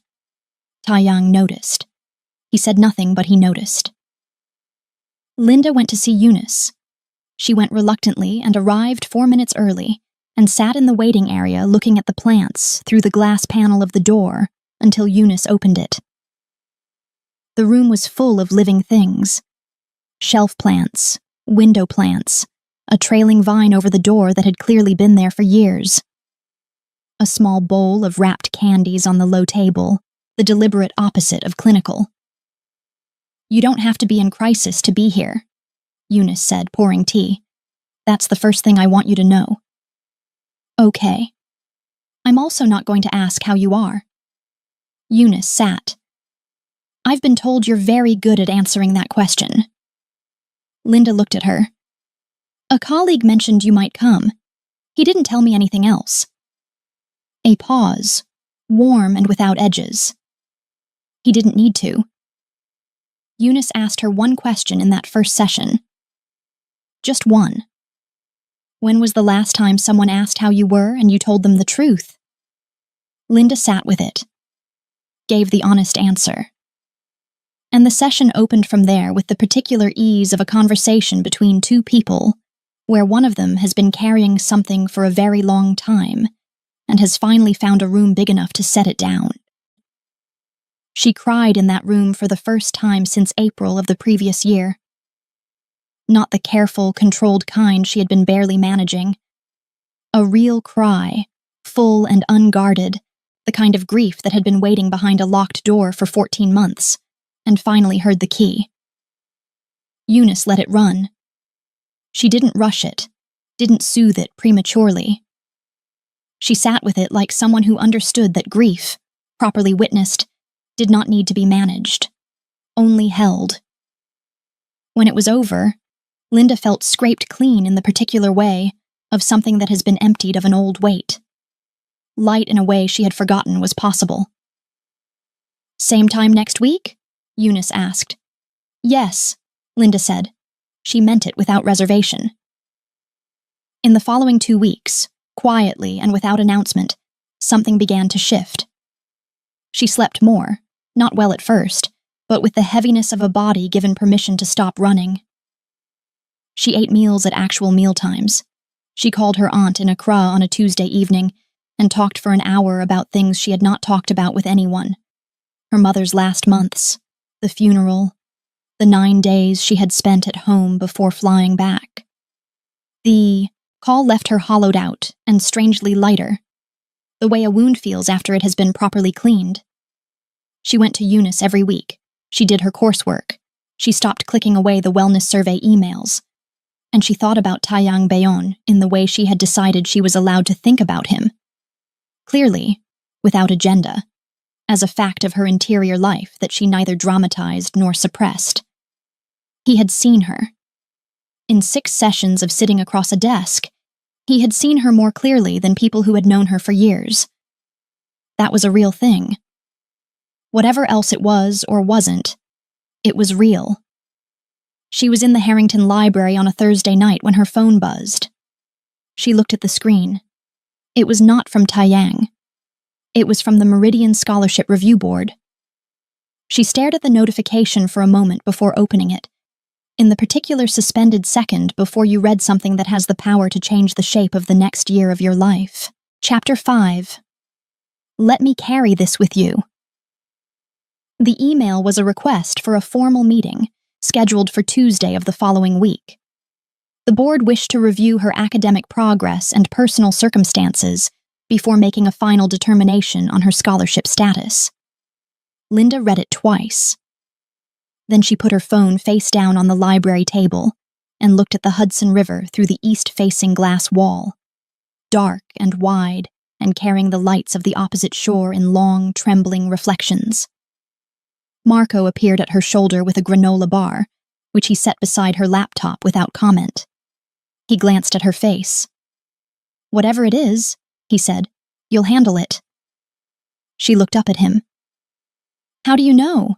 Taeyang noticed. He said nothing, but he noticed. Linda went to see Eunice. She went reluctantly and arrived 4 minutes early and sat in the waiting area looking at the plants through the glass panel of the door until Eunice opened it. The room was full of living things. Shelf plants, window plants, a trailing vine over the door that had clearly been there for years. A small bowl of wrapped candies on the low table, the deliberate opposite of clinical. You don't have to be in crisis to be here, Eunice said, pouring tea. That's the first thing I want you to know. Okay. I'm also not going to ask how you are. Eunice sat. I've been told you're very good at answering that question. Linda looked at her. A colleague mentioned you might come. He didn't tell me anything else. A pause, warm and without edges. He didn't need to. Eunice asked her one question in that first session. Just one. When was the last time someone asked how you were and you told them the truth? Linda sat with it. Gave the honest answer. And the session opened from there with the particular ease of a conversation between two people, where one of them has been carrying something for a very long time and has finally found a room big enough to set it down. She cried in that room for the first time since April of the previous year. Not the careful, controlled kind she had been barely managing. A real cry, full and unguarded, the kind of grief that had been waiting behind a locked door for 14 months, and finally heard the key. Eunice let it run. She didn't rush it, didn't soothe it prematurely. She sat with it like someone who understood that grief, properly witnessed, did not need to be managed, only held. When it was over, Linda felt scraped clean in the particular way of something that has been emptied of an old weight. Light in a way she had forgotten was possible. Same time next week? Eunice asked. Yes, Linda said. She meant it without reservation. In the following 2 weeks, quietly and without announcement, something began to shift. She slept more, not well at first, but with the heaviness of a body given permission to stop running. She ate meals at actual mealtimes. She called her aunt in Accra on a Tuesday evening and talked for an hour about things she had not talked about with anyone. Her mother's last months, the funeral, the 9 days she had spent at home before flying back. The call left her hollowed out and strangely lighter, the way a wound feels after it has been properly cleaned. She went to Eunice every week. She did her coursework. She stopped clicking away the wellness survey emails. And she thought about Taeyang Bayon in the way she had decided she was allowed to think about him. Clearly, without agenda, as a fact of her interior life that she neither dramatized nor suppressed. He had seen her. In 6 sessions of sitting across a desk, He had seen her more clearly than people who had known her for years. That was a real thing. Whatever else it was or wasn't, it was real. She was in the Harrington Library on a Thursday night when her phone buzzed. She looked at the screen. It was not from Taiyang. It was from the Meridian Scholarship Review Board. She stared at the notification for a moment before opening it, in the particular suspended second before you read something that has the power to change the shape of the next year of your life. Chapter 5. Let me carry this with you. The email was a request for a formal meeting, scheduled for Tuesday of the following week. The board wished to review her academic progress and personal circumstances before making a final determination on her scholarship status. Linda read it twice. Then she put her phone face down on the library table and looked at the Hudson River through the east-facing glass wall, dark and wide and carrying the lights of the opposite shore in long, trembling reflections. Marco appeared at her shoulder with a granola bar, which he set beside her laptop without comment. He glanced at her face. "Whatever it is," he said, "you'll handle it." She looked up at him. "How do you know?"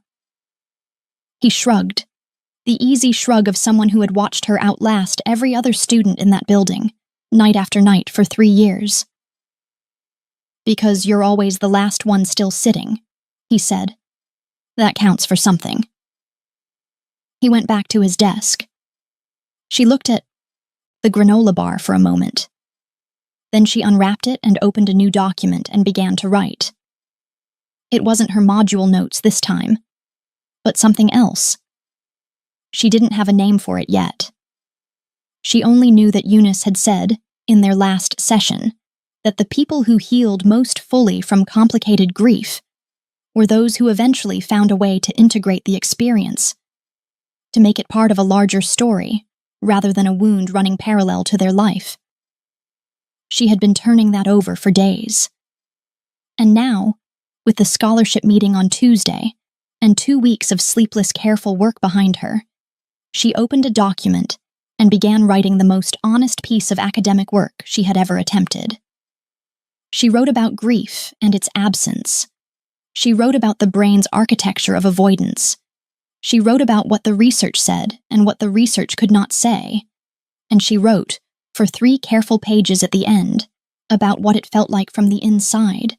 He shrugged, the easy shrug of someone who had watched her outlast every other student in that building, night after night for 3 years. "Because you're always the last one still sitting," he said. "That counts for something." He went back to his desk. She looked at the granola bar for a moment. Then she unwrapped it and opened a new document and began to write. It wasn't her module notes this time, but something else. She didn't have a name for it yet. She only knew that Eunice had said, in their last session, that the people who healed most fully from complicated grief were those who eventually found a way to integrate the experience, to make it part of a larger story, rather than a wound running parallel to their life. She had been turning that over for days. And now, with the scholarship meeting on Tuesday, and 2 weeks of sleepless, careful work behind her, she opened a document and began writing the most honest piece of academic work she had ever attempted. She wrote about grief and its absence. She wrote about the brain's architecture of avoidance. She wrote about what the research said and what the research could not say. And she wrote, for 3 careful pages at the end, about what it felt like from the inside.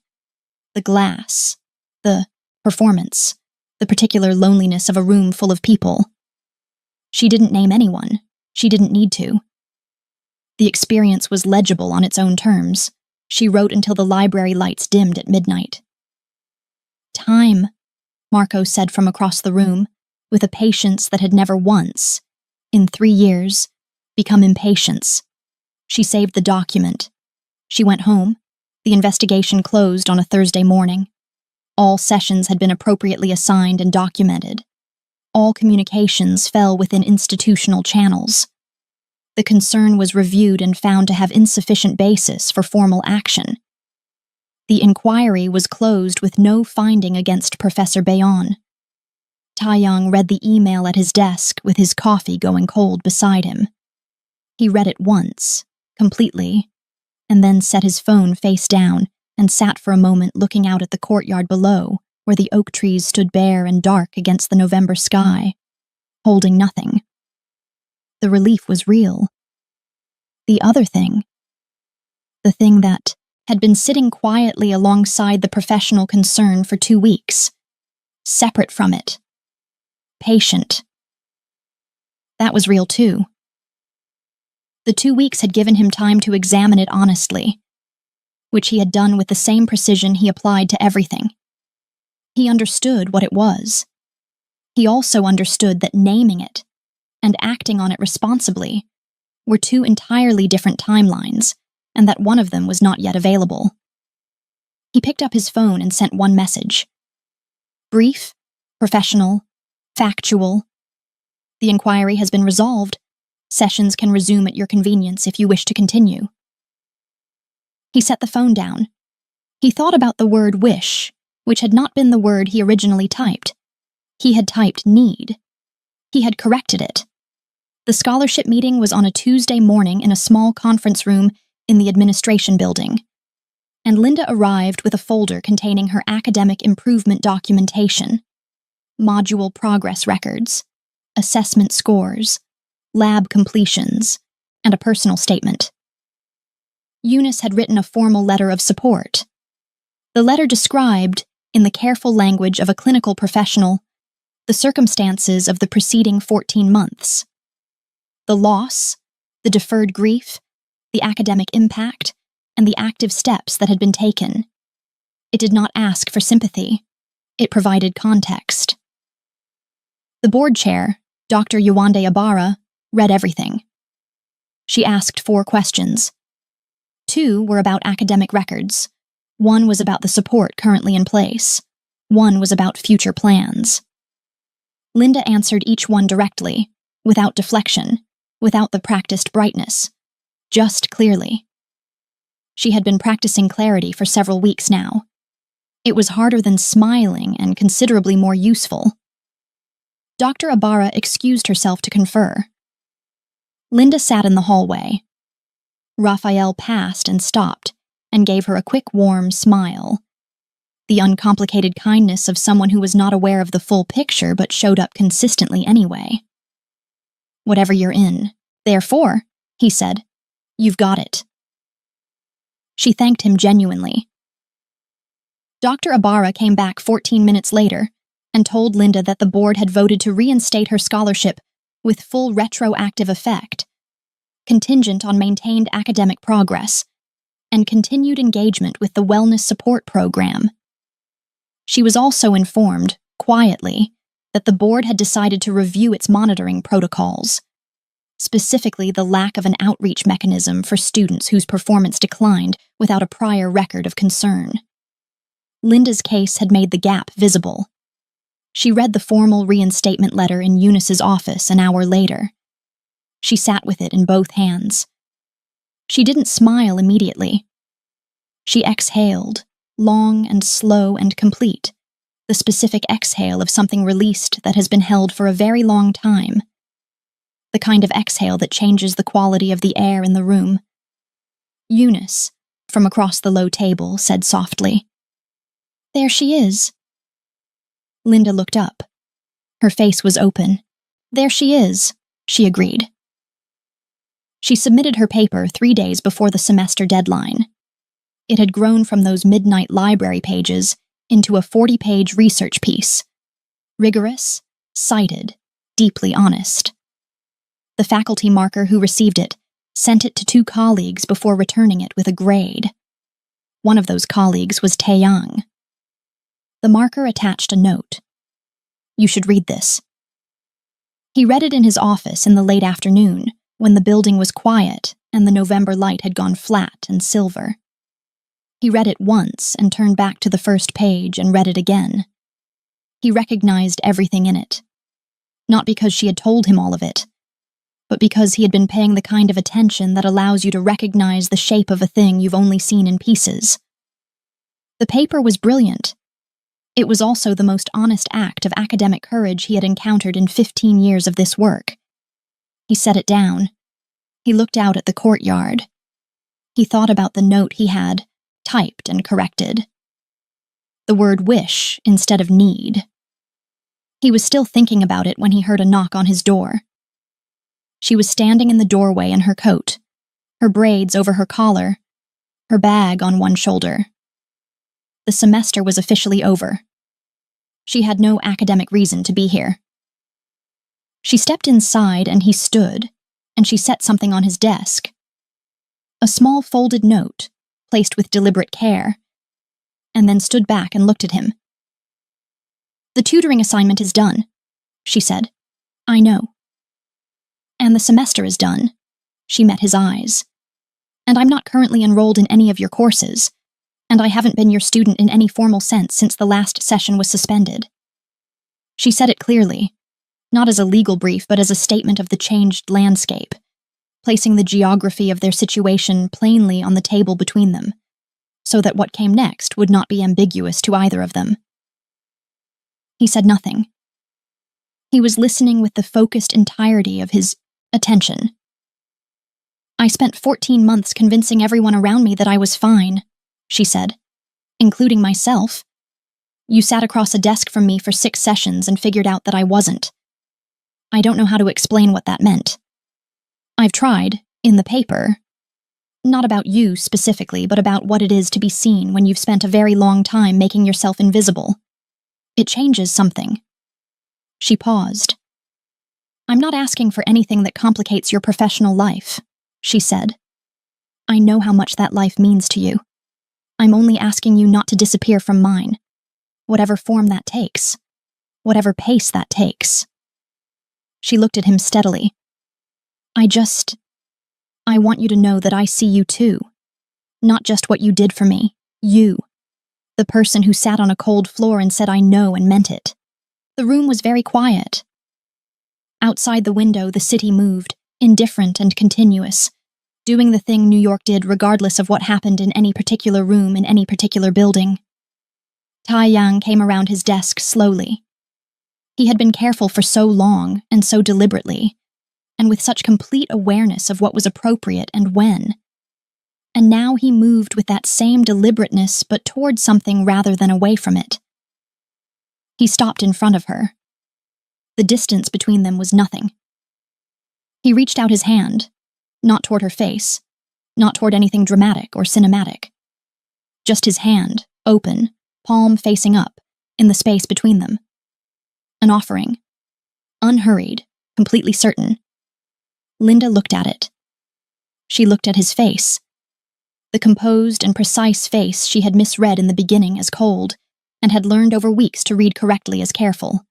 The glass, the performance, the particular loneliness of a room full of people. She didn't name anyone. She didn't need to. The experience was legible on its own terms. She wrote until the library lights dimmed at midnight. "Time," Marco said from across the room, with a patience that had never once, in 3 years, become impatience. She saved the document. She went home. The investigation closed on a Thursday morning. All sessions had been appropriately assigned and documented. All communications fell within institutional channels. The concern was reviewed and found to have insufficient basis for formal action. The inquiry was closed with no finding against Professor Bayon. Taiyang read the email at his desk with his coffee going cold beside him. He read it once, completely, and then set his phone face down and sat for a moment looking out at the courtyard below, where the oak trees stood bare and dark against the November sky, holding nothing. The relief was real. The other thing, the thing that had been sitting quietly alongside the professional concern for 2 weeks, separate from it, patient. That was real too. The 2 weeks had given him time to examine it honestly, which he had done with the same precision he applied to everything. He understood what it was. He also understood that naming it and acting on it responsibly were 2 entirely different timelines, and that one of them was not yet available. He picked up his phone and sent one message. Brief, professional, factual. The inquiry has been resolved. Sessions can resume at your convenience if you wish to continue. He set the phone down. He thought about the word wish, which had not been the word he originally typed. He had typed need. He had corrected it. The scholarship meeting was on a Tuesday morning in a small conference room in the administration building, and Linda arrived with a folder containing her academic improvement documentation, module progress records, assessment scores, lab completions, and a personal statement. Eunice had written a formal letter of support. The letter described, in the careful language of a clinical professional, the circumstances of the preceding 14 months. The loss, the deferred grief, the academic impact, and the active steps that had been taken. It did not ask for sympathy. It provided context. The board chair, Dr. Yewande Ibarra, read everything. She asked 4 questions. 2 were about academic records. 1 was about the support currently in place. 1 was about future plans. Linda answered each one directly, without deflection, without the practiced brightness, just clearly. She had been practicing clarity for several weeks now. It was harder than smiling and considerably more useful. Dr. Ibarra excused herself to confer. Linda sat in the hallway. Raphael passed and stopped, and gave her a quick, warm smile. The uncomplicated kindness of someone who was not aware of the full picture but showed up consistently anyway. "Whatever you're in, therefore," he said, "you've got it." She thanked him genuinely. Dr. Ibarra came back 14 minutes later and told Linda that the board had voted to reinstate her scholarship with full retroactive effect, contingent on maintained academic progress and continued engagement with the Wellness Support Program. She was also informed, quietly, that the board had decided to review its monitoring protocols, specifically the lack of an outreach mechanism for students whose performance declined without a prior record of concern. Linda's case had made the gap visible. She read the formal reinstatement letter in Eunice's office an hour later. She sat with it in both hands. She didn't smile immediately. She exhaled, long and slow and complete, the specific exhale of something released that has been held for a very long time. The kind of exhale that changes the quality of the air in the room. Eunice, from across the low table, said softly, "There she is." Linda looked up. Her face was open. "There she is," she agreed. She submitted her paper 3 days before the semester deadline. It had grown from those midnight library pages into a 40-page research piece. Rigorous, cited, deeply honest. The faculty marker who received it sent it to 2 colleagues before returning it with a grade. One of those colleagues was Taeyang. The marker attached a note. "You should read this." He read it in his office in the late afternoon, when the building was quiet and the November light had gone flat and silver. He read it once and turned back to the first page and read it again. He recognized everything in it. Not because she had told him all of it, but because he had been paying the kind of attention that allows you to recognize the shape of a thing you've only seen in pieces. The paper was brilliant. It was also the most honest act of academic courage he had encountered in 15 years of this work. He set it down. He looked out at the courtyard. He thought about the note he had typed and corrected. The word wish instead of need. He was still thinking about it when he heard a knock on his door. She was standing in the doorway in her coat, her braids over her collar, her bag on one shoulder. The semester was officially over. She had no academic reason to be here. She stepped inside and he stood, and she set something on his desk. A small folded note, placed with deliberate care, and then stood back and looked at him. "The tutoring assignment is done," she said. "I know." "And the semester is done." She met his eyes. "And I'm not currently enrolled in any of your courses, and I haven't been your student in any formal sense since the last session was suspended." She said it clearly, not as a legal brief but as a statement of the changed landscape, placing the geography of their situation plainly on the table between them, so that what came next would not be ambiguous to either of them. He said nothing. He was listening with the focused entirety of his attention. I spent 14 months convincing everyone around me that I was fine, she said, including myself. You sat across a desk from me for 6 sessions and figured out that I wasn't. I don't know how to explain what that meant. I've tried, in the paper. Not about you specifically, but about what it is to be seen when you've spent a very long time making yourself invisible. It changes something. She paused. I'm not asking for anything that complicates your professional life, she said. I know how much that life means to you. I'm only asking you not to disappear from mine, whatever form that takes, whatever pace that takes. She looked at him steadily. I want you to know that I see you too. Not just what you did for me, you. The person who sat on a cold floor and said I know and meant it. The room was very quiet. Outside the window, the city moved, indifferent and continuous, doing the thing New York did regardless of what happened in any particular room in any particular building. Taiyang came around his desk slowly. He had been careful for so long and so deliberately, and with such complete awareness of what was appropriate and when. And now he moved with that same deliberateness but toward something rather than away from it. He stopped in front of her. The distance between them was nothing. He reached out his hand, not toward her face, not toward anything dramatic or cinematic. Just his hand, open, palm facing up, in the space between them. An offering. Unhurried, completely certain. Linda looked at it. She looked at his face. The composed and precise face she had misread in the beginning as cold, and had learned over weeks to read correctly as careful.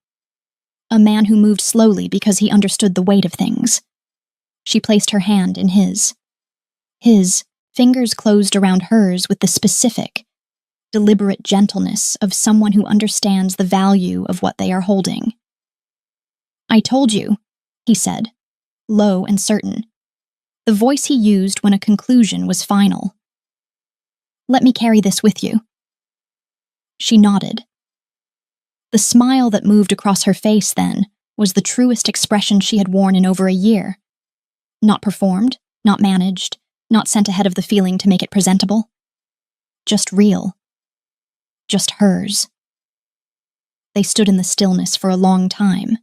A man who moved slowly because he understood the weight of things. She placed her hand in his. His fingers closed around hers with the specific, deliberate gentleness of someone who understands the value of what they are holding. I told you, he said, low and certain, the voice he used when a conclusion was final. Let me carry this with you. She nodded. The smile that moved across her face then was the truest expression she had worn in over a year. Not performed, not managed, not sent ahead of the feeling to make it presentable. Just real. Just hers. They stood in the stillness for a long time.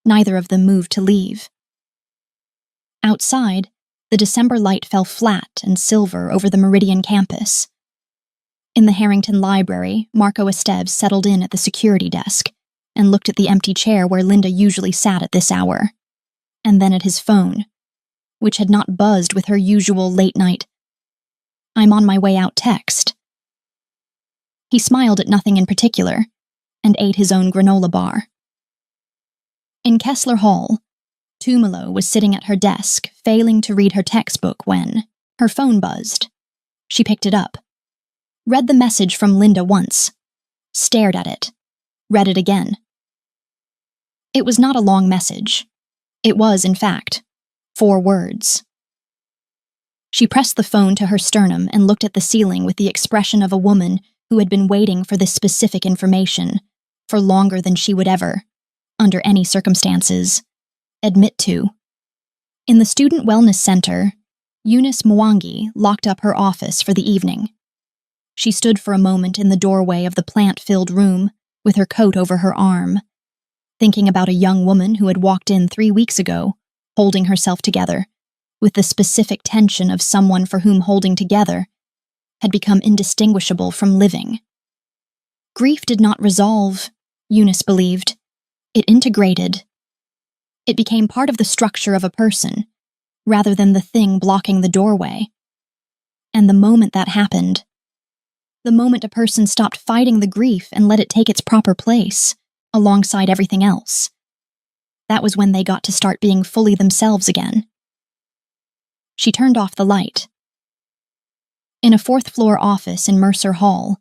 Neither of them moved to leave. Outside, the December light fell flat and silver over the Meridian campus. In the Harrington Library, Marco Esteve settled in at the security desk and looked at the empty chair where Linda usually sat at this hour, and then at his phone, which had not buzzed with her usual late-night, I'm on my way out text. He smiled at nothing in particular and ate his own granola bar. In Kessler Hall, Tumalo was sitting at her desk, failing to read her textbook when her phone buzzed. She picked it up, read the message from Linda once, stared at it, read it again. It was not a long message. It was, in fact, 4 words. She pressed the phone to her sternum and looked at the ceiling with the expression of a woman who had been waiting for this specific information for longer than she would ever, under any circumstances, admit to. In the Student Wellness Center, Eunice Mwangi locked up her office for the evening. She stood for a moment in the doorway of the plant-filled room with her coat over her arm, thinking about a young woman who had walked in 3 weeks ago, holding herself together, with the specific tension of someone for whom holding together had become indistinguishable from living. Grief did not resolve, Eunice believed. It integrated. It became part of the structure of a person, rather than the thing blocking the doorway. And the moment that happened, the moment a person stopped fighting the grief and let it take its proper place, alongside everything else, that was when they got to start being fully themselves again. She turned off the light. In a 4th-floor office in Mercer Hall,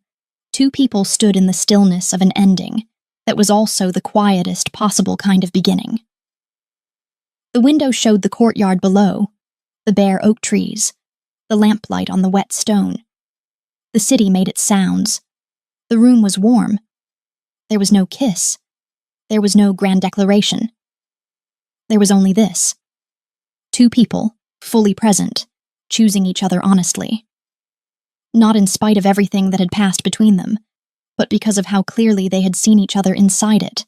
2 people stood in the stillness of an ending that was also the quietest possible kind of beginning. The window showed the courtyard below, the bare oak trees, the lamplight on the wet stone. The city made its sounds. The room was warm. There was no kiss. There was no grand declaration. There was only this. 2 people, fully present, choosing each other honestly. Not in spite of everything that had passed between them, but because of how clearly they had seen each other inside it.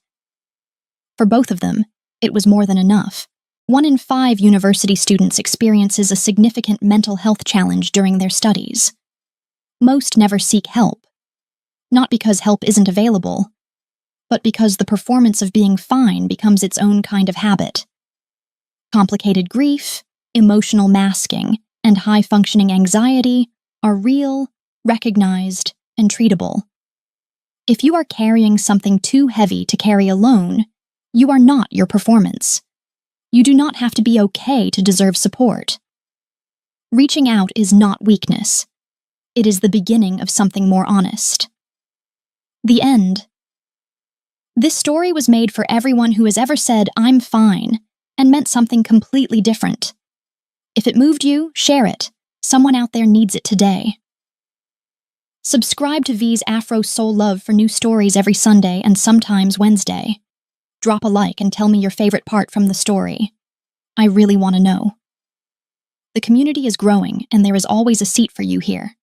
For both of them, it was more than enough. 1 in 5 university students experiences a significant mental health challenge during their studies. Most never seek help, not because help isn't available, but because the performance of being fine becomes its own kind of habit. Complicated grief, emotional masking, and high-functioning anxiety are real, recognized, and treatable. If you are carrying something too heavy to carry alone, you are not your performance. You do not have to be okay to deserve support. Reaching out is not weakness. It is the beginning of something more honest. The end. This story was made for everyone who has ever said, "I'm fine," and meant something completely different. If it moved you, share it. Someone out there needs it today. Subscribe to V's Afro Soul Love for new stories every Sunday and sometimes Wednesday. Drop a like and tell me your favorite part from the story. I really want to know. The community is growing, and there is always a seat for you here.